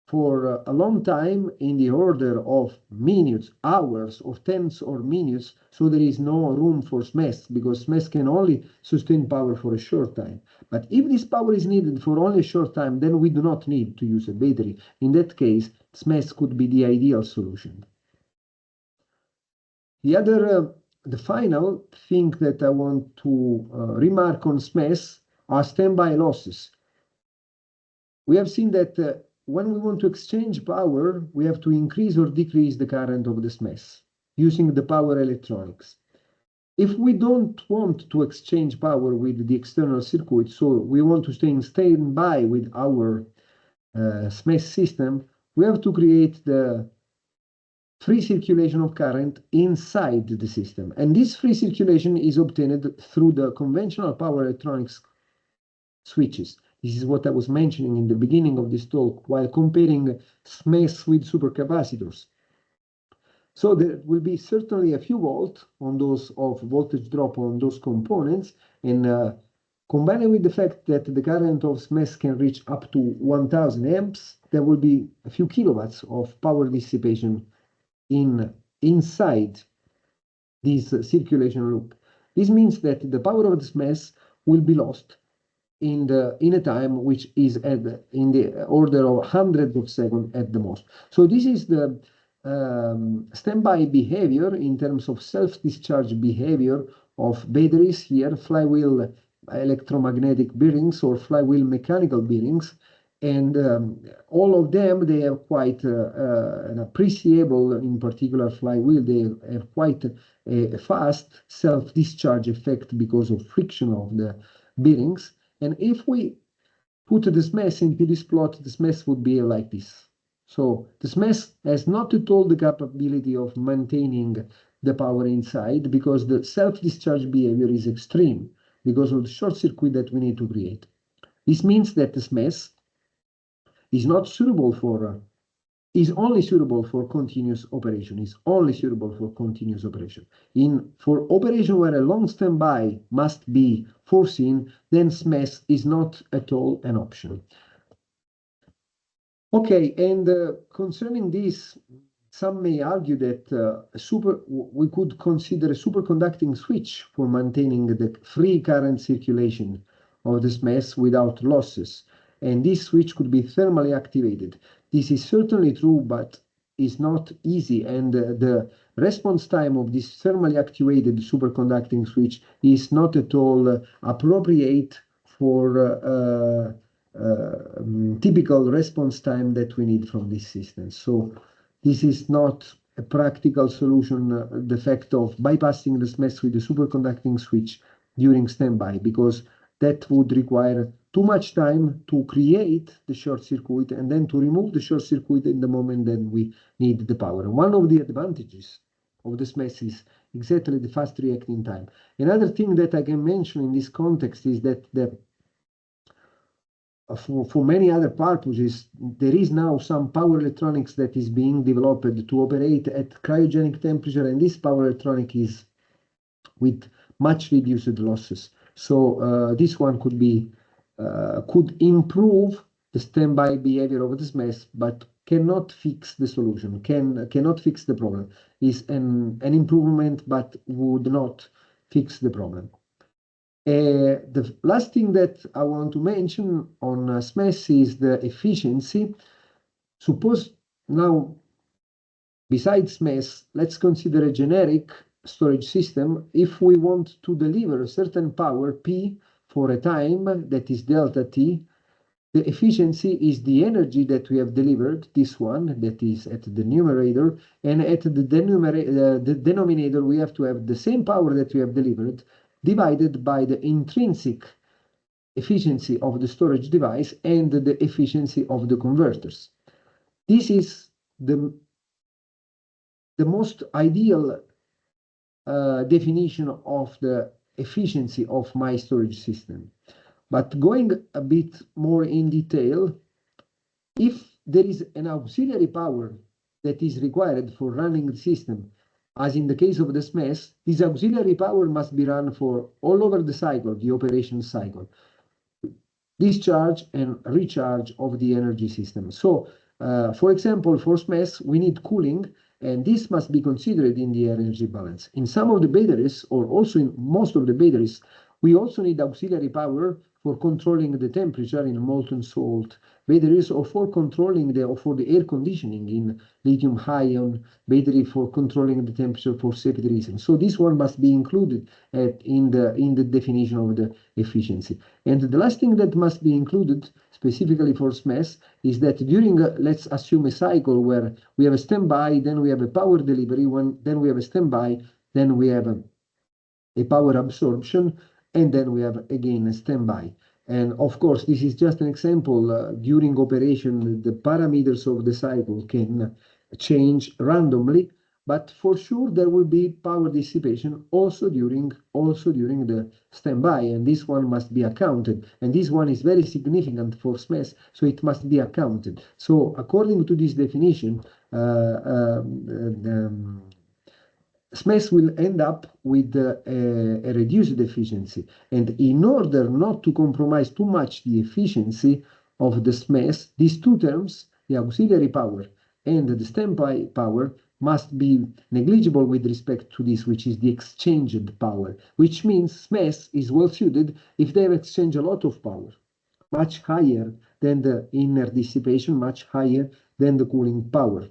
for a long time in the order of minutes, hours, of tens or minutes, so there is no room for SMES because SMES can only sustain power for a short time. But if this power is needed for only a short time, then we do not need to use a battery. In that case, SMES could be the ideal solution. The final thing that I want to remark on SMES are standby losses. We have seen that when we want to exchange power, we have to increase or decrease the current of the SMES using the power electronics. If we don't want to exchange power with the external circuit, so we want to stay in standby with our SMES system, we have to create the free circulation of current inside the system. And this free circulation is obtained through the conventional power electronics switches. This is what I was mentioning in the beginning of this talk while comparing SMES with supercapacitors. So there will be certainly a few volts on those of voltage drop on those components, and combined with the fact that the current of SMES can reach up to 1000 amps, there will be a few kilowatts of power dissipation inside this circulation loop. This means that the power of the SMES will be lost in a time which is in the order of hundreds of seconds at the most. So this is the standby behavior in terms of self-discharge behavior of batteries here, flywheel electromagnetic bearings or flywheel mechanical bearings. And all of them, they have quite an appreciable, in particular flywheel, they have quite a fast self-discharge effect because of friction of the bearings. And if we put the SMES into this plot, the SMES would be like this. So the SMES has not at all the capability of maintaining the power inside because the self-discharge behavior is extreme because of the short circuit that we need to create. This means that the SMES is not suitable for is only suitable for continuous operation, For operation where a long standby must be foreseen, then SMES is not at all an option. Okay, and concerning this, some may argue that we could consider a superconducting switch for maintaining the free current circulation of the SMES without losses. And this switch could be thermally activated. This is certainly true, but is not easy. And the response time of this thermally actuated superconducting switch is not at all appropriate for typical response time that we need from this system. So this is not a practical solution, the fact of bypassing the SMES with the superconducting switch during standby, because that would require too much time to create the short circuit and then to remove the short circuit in the moment that we need the power. One of the advantages of the SMES is exactly the fast reacting time. Another thing that I can mention in this context is that for many other purposes, there is now some power electronics that is being developed to operate at cryogenic temperature, and this power electronic is with much reduced losses. So this one could improve the standby behavior of this mess, but cannot fix the solution, cannot fix the problem. Is an improvement, but would not fix the problem. The last thing that I want to mention on SMES is the efficiency. Suppose now, besides SMES, let's consider a generic storage system. If we want to deliver a certain power P for a time that is delta T, the efficiency is the energy that we have delivered, this one that is at the numerator, and at the denominator we have to have the same power that we have delivered divided by the intrinsic efficiency of the storage device and the efficiency of the converters. This is the most ideal definition of the efficiency of my storage system. But going a bit more in detail, if there is an auxiliary power that is required for running the system, as in the case of the SMES, this auxiliary power must be run for all over the cycle, the operation cycle, discharge and recharge of the energy system. So, for example, for SMES, we need cooling, and this must be considered in the energy balance. In some of the batteries, or also in most of the batteries, we also need auxiliary power for controlling the temperature in molten salt batteries, or for controlling for the air conditioning in lithium-ion battery, for controlling the temperature for safety reasons. So this one must be included in the definition of the efficiency. And the last thing that must be included specifically for SMES is that during, let's assume a cycle where we have a standby, then we have a power delivery, then we have a standby, then we have a power absorption, and then we have again a standby. And of course, this is just an example. During operation, the parameters of the cycle can change randomly, but for sure there will be power dissipation also during the standby, and this one must be accounted. And this one is very significant for SMES, so it must be accounted. So according to this definition, SMES will end up with a reduced efficiency. And in order not to compromise too much the efficiency of the SMES, these two terms, the auxiliary power and the standby power, must be negligible with respect to this, which is the exchanged power, which means SMES is well suited if they have exchanged a lot of power, much higher than the inner dissipation, much higher than the cooling power.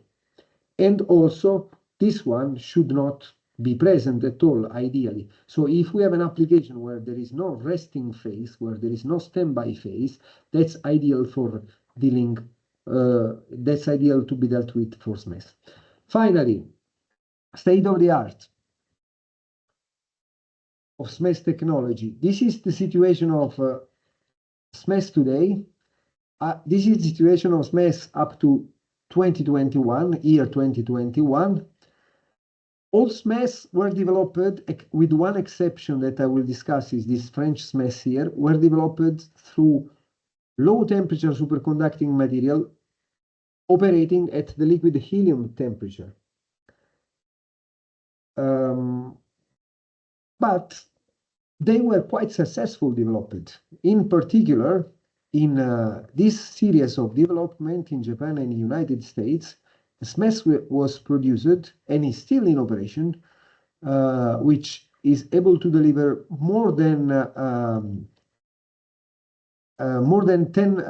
And also, this one should not be present at all, ideally. So if we have an application where there is no resting phase, where there is no standby phase, that's ideal for dealing, that's ideal to be dealt with for SMES. Finally, state of the art of SMES technology. This is the situation of SMES today. This is the situation of SMES up to 2021, year 2021. All SMES were developed, with one exception that I will discuss, is this French SMES here, were developed through low temperature superconducting material operating at the liquid helium temperature. But they were quite successful developed. In particular, in this series of development in Japan and the United States, SMES was produced and is still in operation, which is able to deliver more than 10,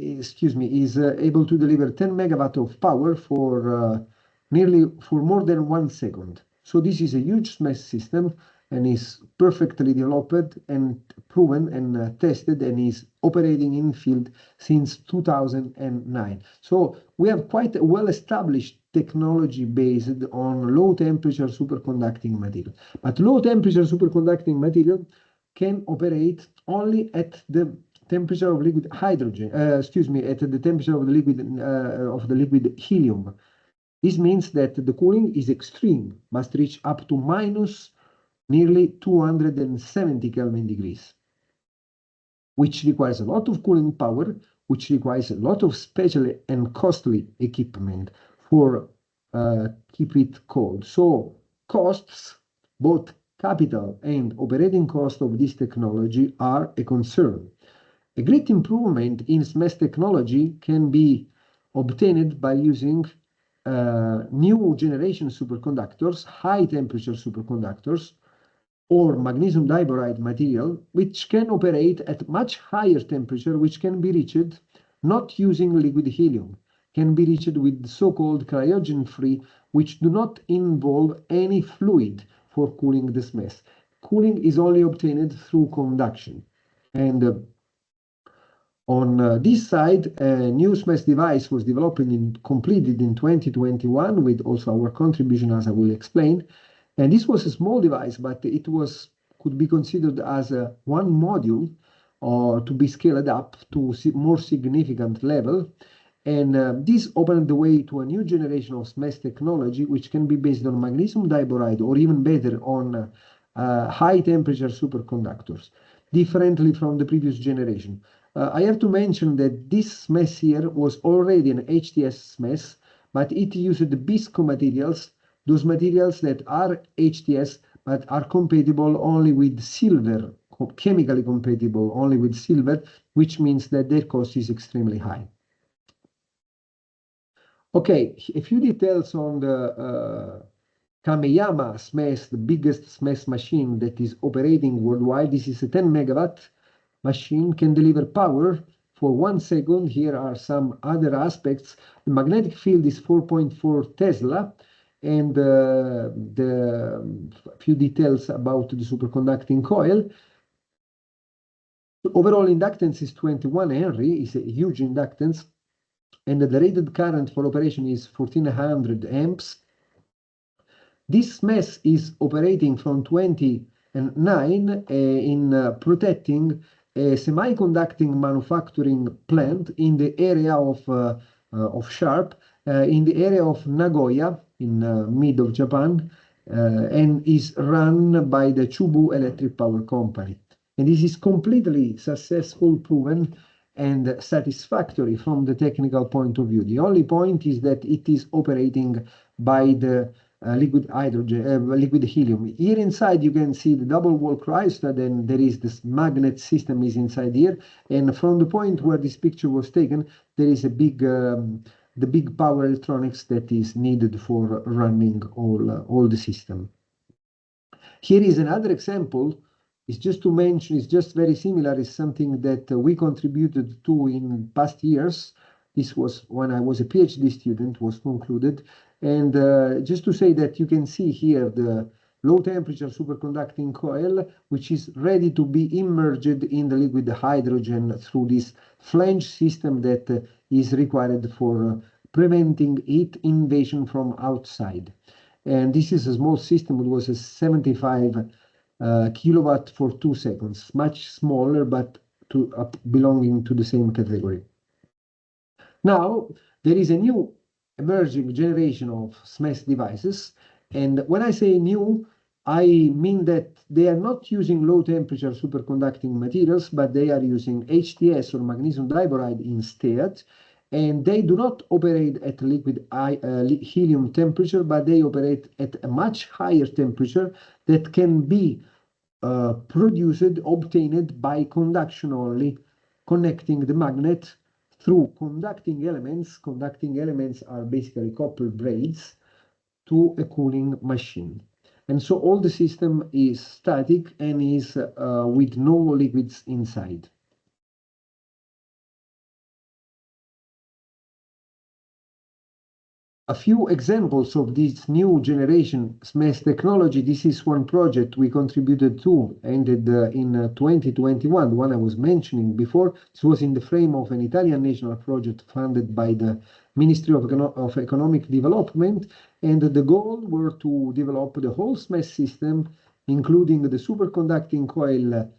is able to deliver 10 megawatt of power for nearly for more than 1 second. So this is a huge SMES system and is perfectly developed and proven and tested and is operating in field since 2009. So we have quite a well-established technology based on low temperature superconducting material. But low temperature superconducting material can operate only at the temperature of liquid hydrogen, at the temperature of the liquid helium. This means that the cooling is extreme, must reach up to minus nearly 270 Kelvin degrees, which requires a lot of cooling power, which requires a lot of special and costly equipment for keep it cold. So costs, both capital and operating cost of this technology are a concern. A great improvement in SMES technology can be obtained by using new generation superconductors, high temperature superconductors, or magnesium diboride material, which can operate at much higher temperature, which can be reached not using liquid helium, can be reached with so-called cryogen-free, which do not involve any fluid for cooling the SMES. Cooling is only obtained through conduction. And on this side, a new SMES device was developed and completed in 2021 with also our contribution, as I will explain. And this was a small device, but it could be considered as a one module or to be scaled up to more significant level. And this opened the way to a new generation of SMES technology, which can be based on magnesium diboride or even better on high temperature superconductors, differently from the previous generation. I have to mention that this SMES here was already an HTS SMES, but it used BISCO materials, those materials that are HTS but are compatible only with silver, chemically compatible only with silver, which means that their cost is extremely high. Okay, a few details on the Kameyama SMES, the biggest SMES machine that is operating worldwide. This is a 10 megawatt machine, can deliver power for 1 second. Here are some other aspects. The magnetic field is 4.4 Tesla, and the few details about the superconducting coil. The overall inductance is 21 Henry, is a huge inductance, and the rated current for operation is 1400 amps. This SMES is operating from 2009 in protecting a semiconducting manufacturing plant in the area of Sharp, in the area of Nagoya, in mid of Japan, and is run by the Chubu Electric Power Company. And this is completely successful, proven, and satisfactory from the technical point of view. The only point is that it is operating by the liquid hydrogen, liquid helium. Here inside you can see the double wall cryostat, and there is this magnet system is inside here. And from the point where this picture was taken, there is a big, the big power electronics that is needed for running all the system. Here is another example. It's just to mention, it's just very similar. It's something that we contributed to in past years. This was when I was a PhD student, was concluded. And just to say that you can see here the low temperature superconducting coil, which is ready to be immersed in the liquid hydrogen through this flange system that is required for preventing heat invasion from outside. And this is a small system. It was a 75 kilowatt for 2 seconds, much smaller, but belonging to the same category. Now, there is a new emerging generation of SMES devices. And when I say new, I mean that they are not using low temperature superconducting materials, but they are using HTS or magnesium diboride instead. And they do not operate at liquid helium temperature, but they operate at a much higher temperature that can be obtained by conduction only, connecting the magnet through conducting elements. Conducting elements are basically copper braids to a cooling machine. And so all the system is static and is with no liquids inside. a few examples of this new generation SMES technology. This is one project we contributed to, ended in 2021, the one I was mentioning before. This was in the frame of an Italian national project funded by the Ministry of Economic Development, and the goal were to develop the whole SMES system, including the superconducting coil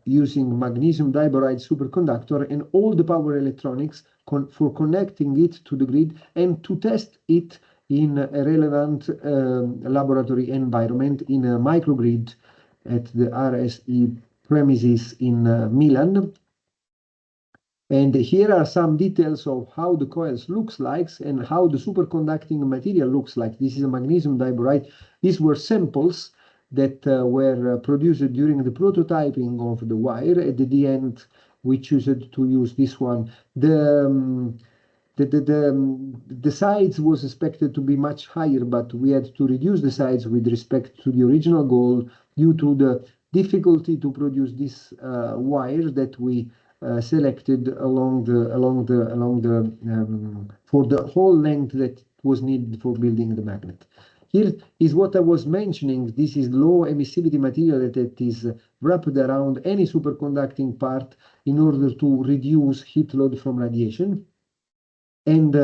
using magnesium diboride superconductor and all the power electronics for connecting it to the grid and to test it in a relevant laboratory environment in a microgrid at the RSE premises in Milan. And here are some details of how the coils looks like and how the superconducting material looks like. This is a magnesium diboride. These were samples that were produced during the prototyping of the wire. At the end, we chose to use this one. The size was expected to be much higher, but we had to reduce the size with respect to the original goal due to the difficulty to produce this wire that we selected for the whole length that was needed for building the magnet. Here is what I was mentioning. This is low emissivity material that is wrapped around any superconducting part in order to reduce heat load from radiation. And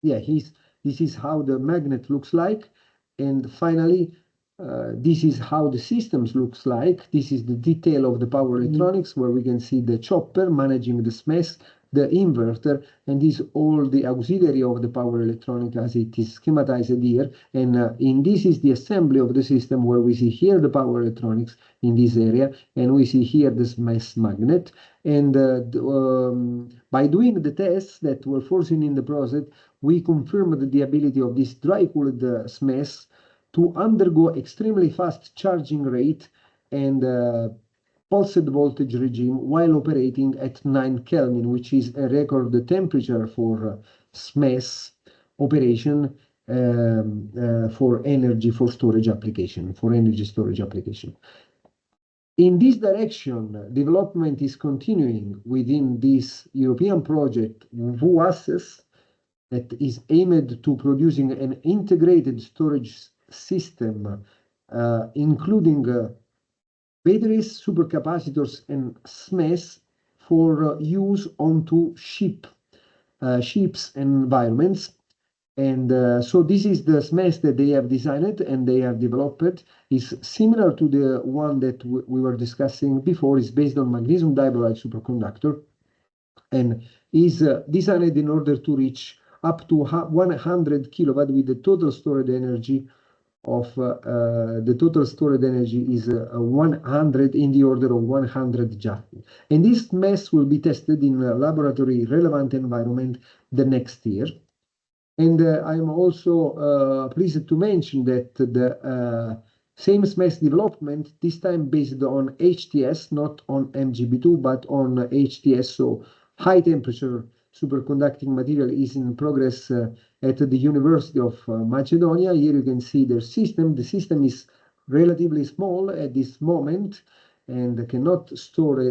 yeah, this is how the magnet looks like. And finally, this is how the systems looks like. This is the detail of the power electronics, where we can see the chopper managing the SMES, the inverter, and this all the auxiliary of the power electronic as it is schematized here. And in this is the assembly of the system, where we see here the power electronics in this area, and we see here the SMES magnet. And by doing the tests that were foreseen in the process, we confirmed the ability of this dry-cooled SMES to undergo extremely fast charging rate and pulsed voltage regime while operating at 9 Kelvin, which is a record temperature for SMES operation for energy storage application. In this direction, development is continuing within this European project, WUASES, that is aimed to producing an integrated storage system, including batteries, supercapacitors, and SMES for use onto ships environments. And so this is the SMES that they have designed and they have developed. Is similar to the one that we were discussing before. Is based on magnesium diboride superconductor and is designed in order to reach up to 100 kilowatt with the total stored energy of the total stored energy is 100 in the order of 100 joule. And this MES will be tested in a laboratory relevant environment the next year. And I'm also pleased to mention that the same SMES development, this time based on HTS, not on MGB2, but on HTS, so high temperature superconducting material is in progress at the University of Macedonia. Here you can see their system. The system is relatively small at this moment and cannot store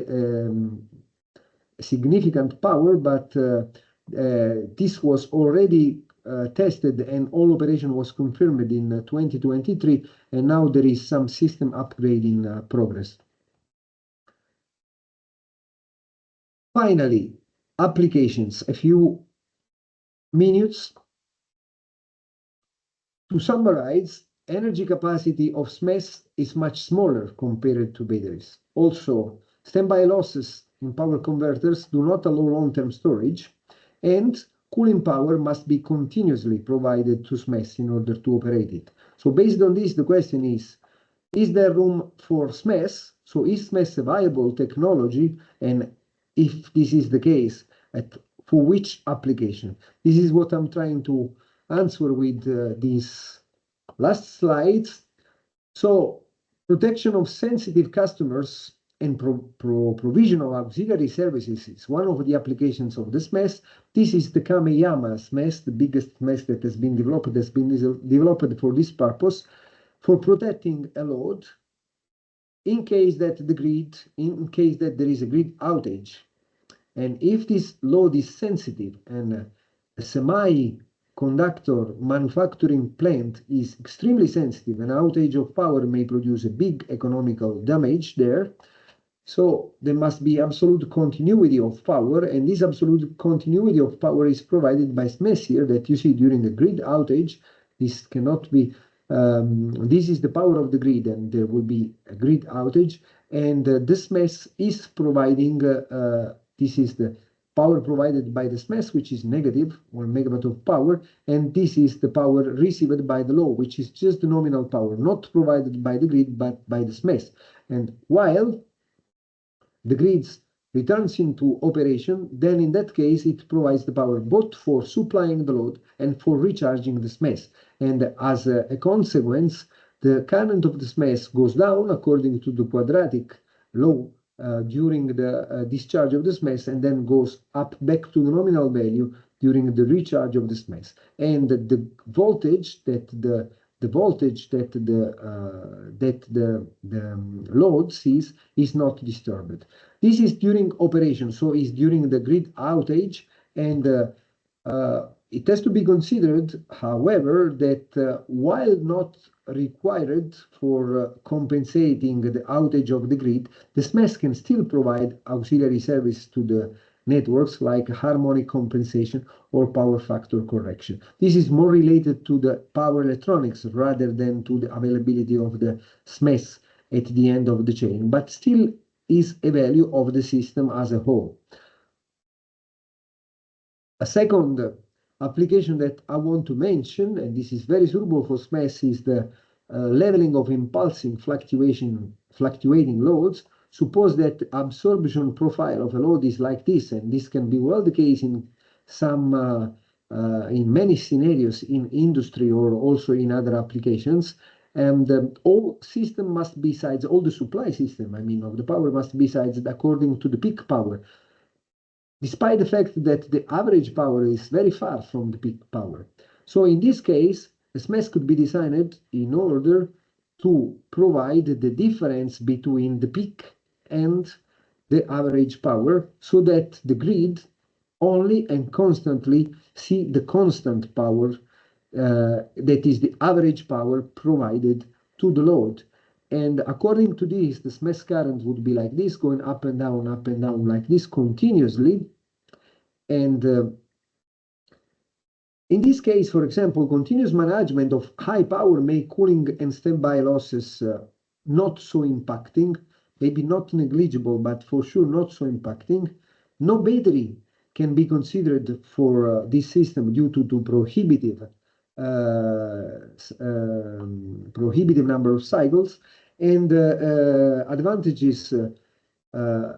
significant power, but this was already tested and all operation was confirmed in 2023, and now there is some system upgrade in progress. Finally, applications, a few minutes to summarize. Energy capacity of SMES is much smaller compared to batteries. Also, standby losses in power converters do not allow long-term storage, and cooling power must be continuously provided to SMES in order to operate it. So based on this, the question is there room for SMES? So is SMES a viable technology? And if this is the case, for which application? This is what I'm trying to answer with these last slides. So protection of sensitive customers and provision of auxiliary services is one of the applications of the SMES. This is the Kameyama SMES, the biggest SMES that has been developed for this purpose, for protecting a load in case that there is a grid outage. And if this load is sensitive and a semi conductor manufacturing plant is extremely sensitive. An outage of power may produce a big economical damage there. So there must be absolute continuity of power, and this absolute continuity of power is provided by SMES here that you see during the grid outage. This cannot be, this is the power of the grid, and there will be a grid outage, and this SMES is providing, this is the power provided by the SMES, which is negative 1 megawatt of power, and this is the power received by the load, which is just the nominal power, not provided by the grid, but by the SMES. And while the grid returns into operation, then in that case it provides the power both for supplying the load and for recharging the SMES. And as a consequence, the current of the SMES goes down according to the quadratic law during the discharge of the SMES, and then goes up back to the nominal value during the recharge of the SMES. And the voltage that the load sees is not disturbed. This is during operation, so is during the grid outage, and it has to be considered, however, that while not required for compensating the outage of the grid, the SMES can still provide auxiliary service to the networks like harmonic compensation or power factor correction. This is more related to the power electronics rather than to the availability of the SMES at the end of the chain, but still is a value of the system as a whole. A second application that I want to mention, and this is very suitable for SMES, is the leveling of impulsing fluctuating loads. Suppose that absorption profile of a load is like this, and this can be well the case in some in many scenarios in industry or also in other applications. And all system must be sized, all the supply system, I mean, of the power must be sized according to the peak power, despite the fact that the average power is very far from the peak power. So in this case, a SMES could be designed in order to provide the difference between the peak and the average power, so that the grid only and constantly see the constant power, that is the average power provided to the load. And according to this, the SMES current would be like this, going up and down like this continuously. And in this case, for example, continuous management of high power make cooling and standby losses not so impacting, maybe not negligible, but for sure not so impacting. No battery can be considered for this system due to prohibitive number of cycles, and advantages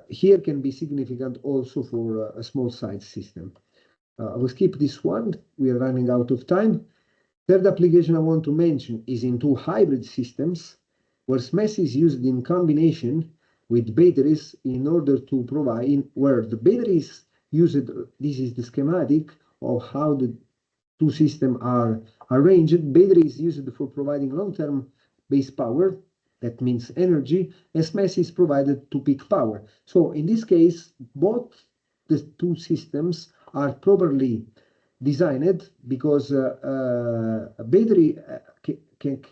here can be significant also for a small size system. I will skip this one, we are running out of time. Third application I want to mention is into hybrid systems, where SMES is used in combination with batteries in order to provide, where the batteries used, this is the schematic of how the two systems are arranged. Battery is used for providing long-term base power, that means energy, and SMES is provided to peak power. So in this case, both the two systems are properly designed, because a battery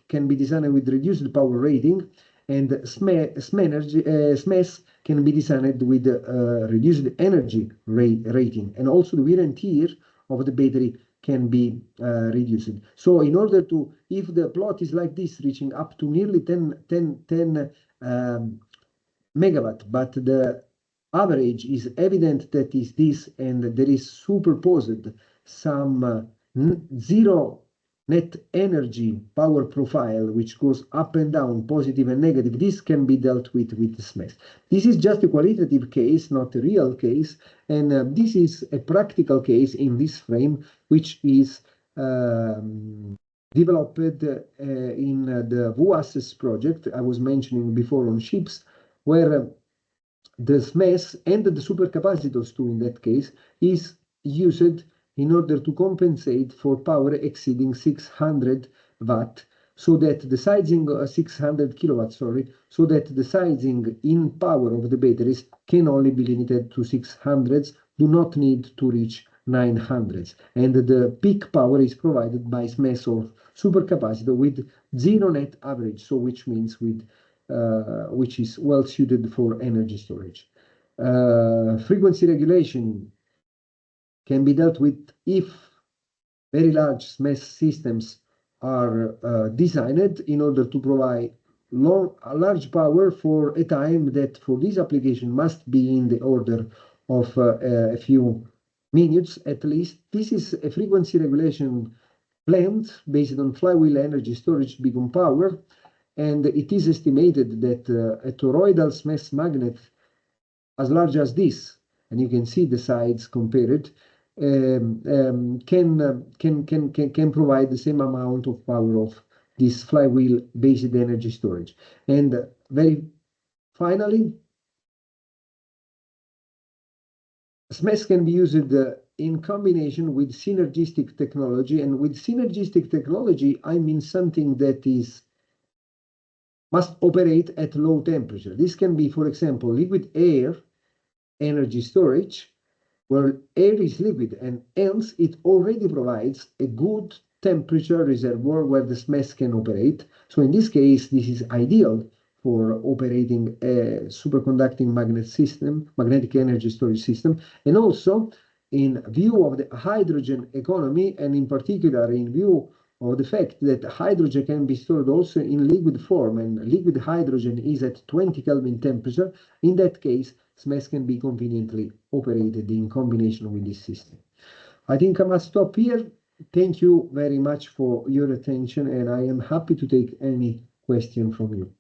can be designed with reduced power rating, and SMES can be designed with reduced energy rating, and also the wear and tear of the battery can be reduced. So in order to, if the plot is like this, reaching up to nearly 10 megawatt, but the average is evident that is this, and there is superposed some zero net energy power profile, which goes up and down, positive and negative. This can be dealt with the SMES. This is just a qualitative case, not a real case, and this is a practical case in this frame, which is developed in the VUASES project I was mentioning before on ships, where the SMES and the supercapacitors too, in that case, is used in order to compensate for power exceeding 600 watt, so that the sizing 600 kilowatts, sorry, so that the sizing in power of the batteries can only be limited to 600s, do not need to reach 900s. And the peak power is provided by SMES or supercapacitor with zero net average, so which means with which is well suited for energy storage. Frequency regulation can be dealt with if very large SMES systems are designed in order to provide large power for a time that for this application must be in the order of a few minutes at least. This is a frequency regulation plant based on flywheel energy storage beacon power, and it is estimated that a toroidal SMES magnet as large as this, and you can see the sides compared, can provide the same amount of power of this flywheel-based energy storage. And very finally, SMES can be used in combination with synergistic technology, and with synergistic technology, I mean something that must operate at low temperature. This can be, for example, liquid air energy storage, where air is liquid and hence it already provides a good temperature reservoir where the SMES can operate. So in this case, this is ideal for operating a superconducting magnetic energy storage system, and also in view of the hydrogen economy, and in particular in view of the fact that hydrogen can be stored also in liquid form, and liquid hydrogen is at 20 Kelvin temperature. In that case, SMES can be conveniently operated in combination with this system. I think I must stop here. Thank you very much for your attention, and I am happy to take any question from you.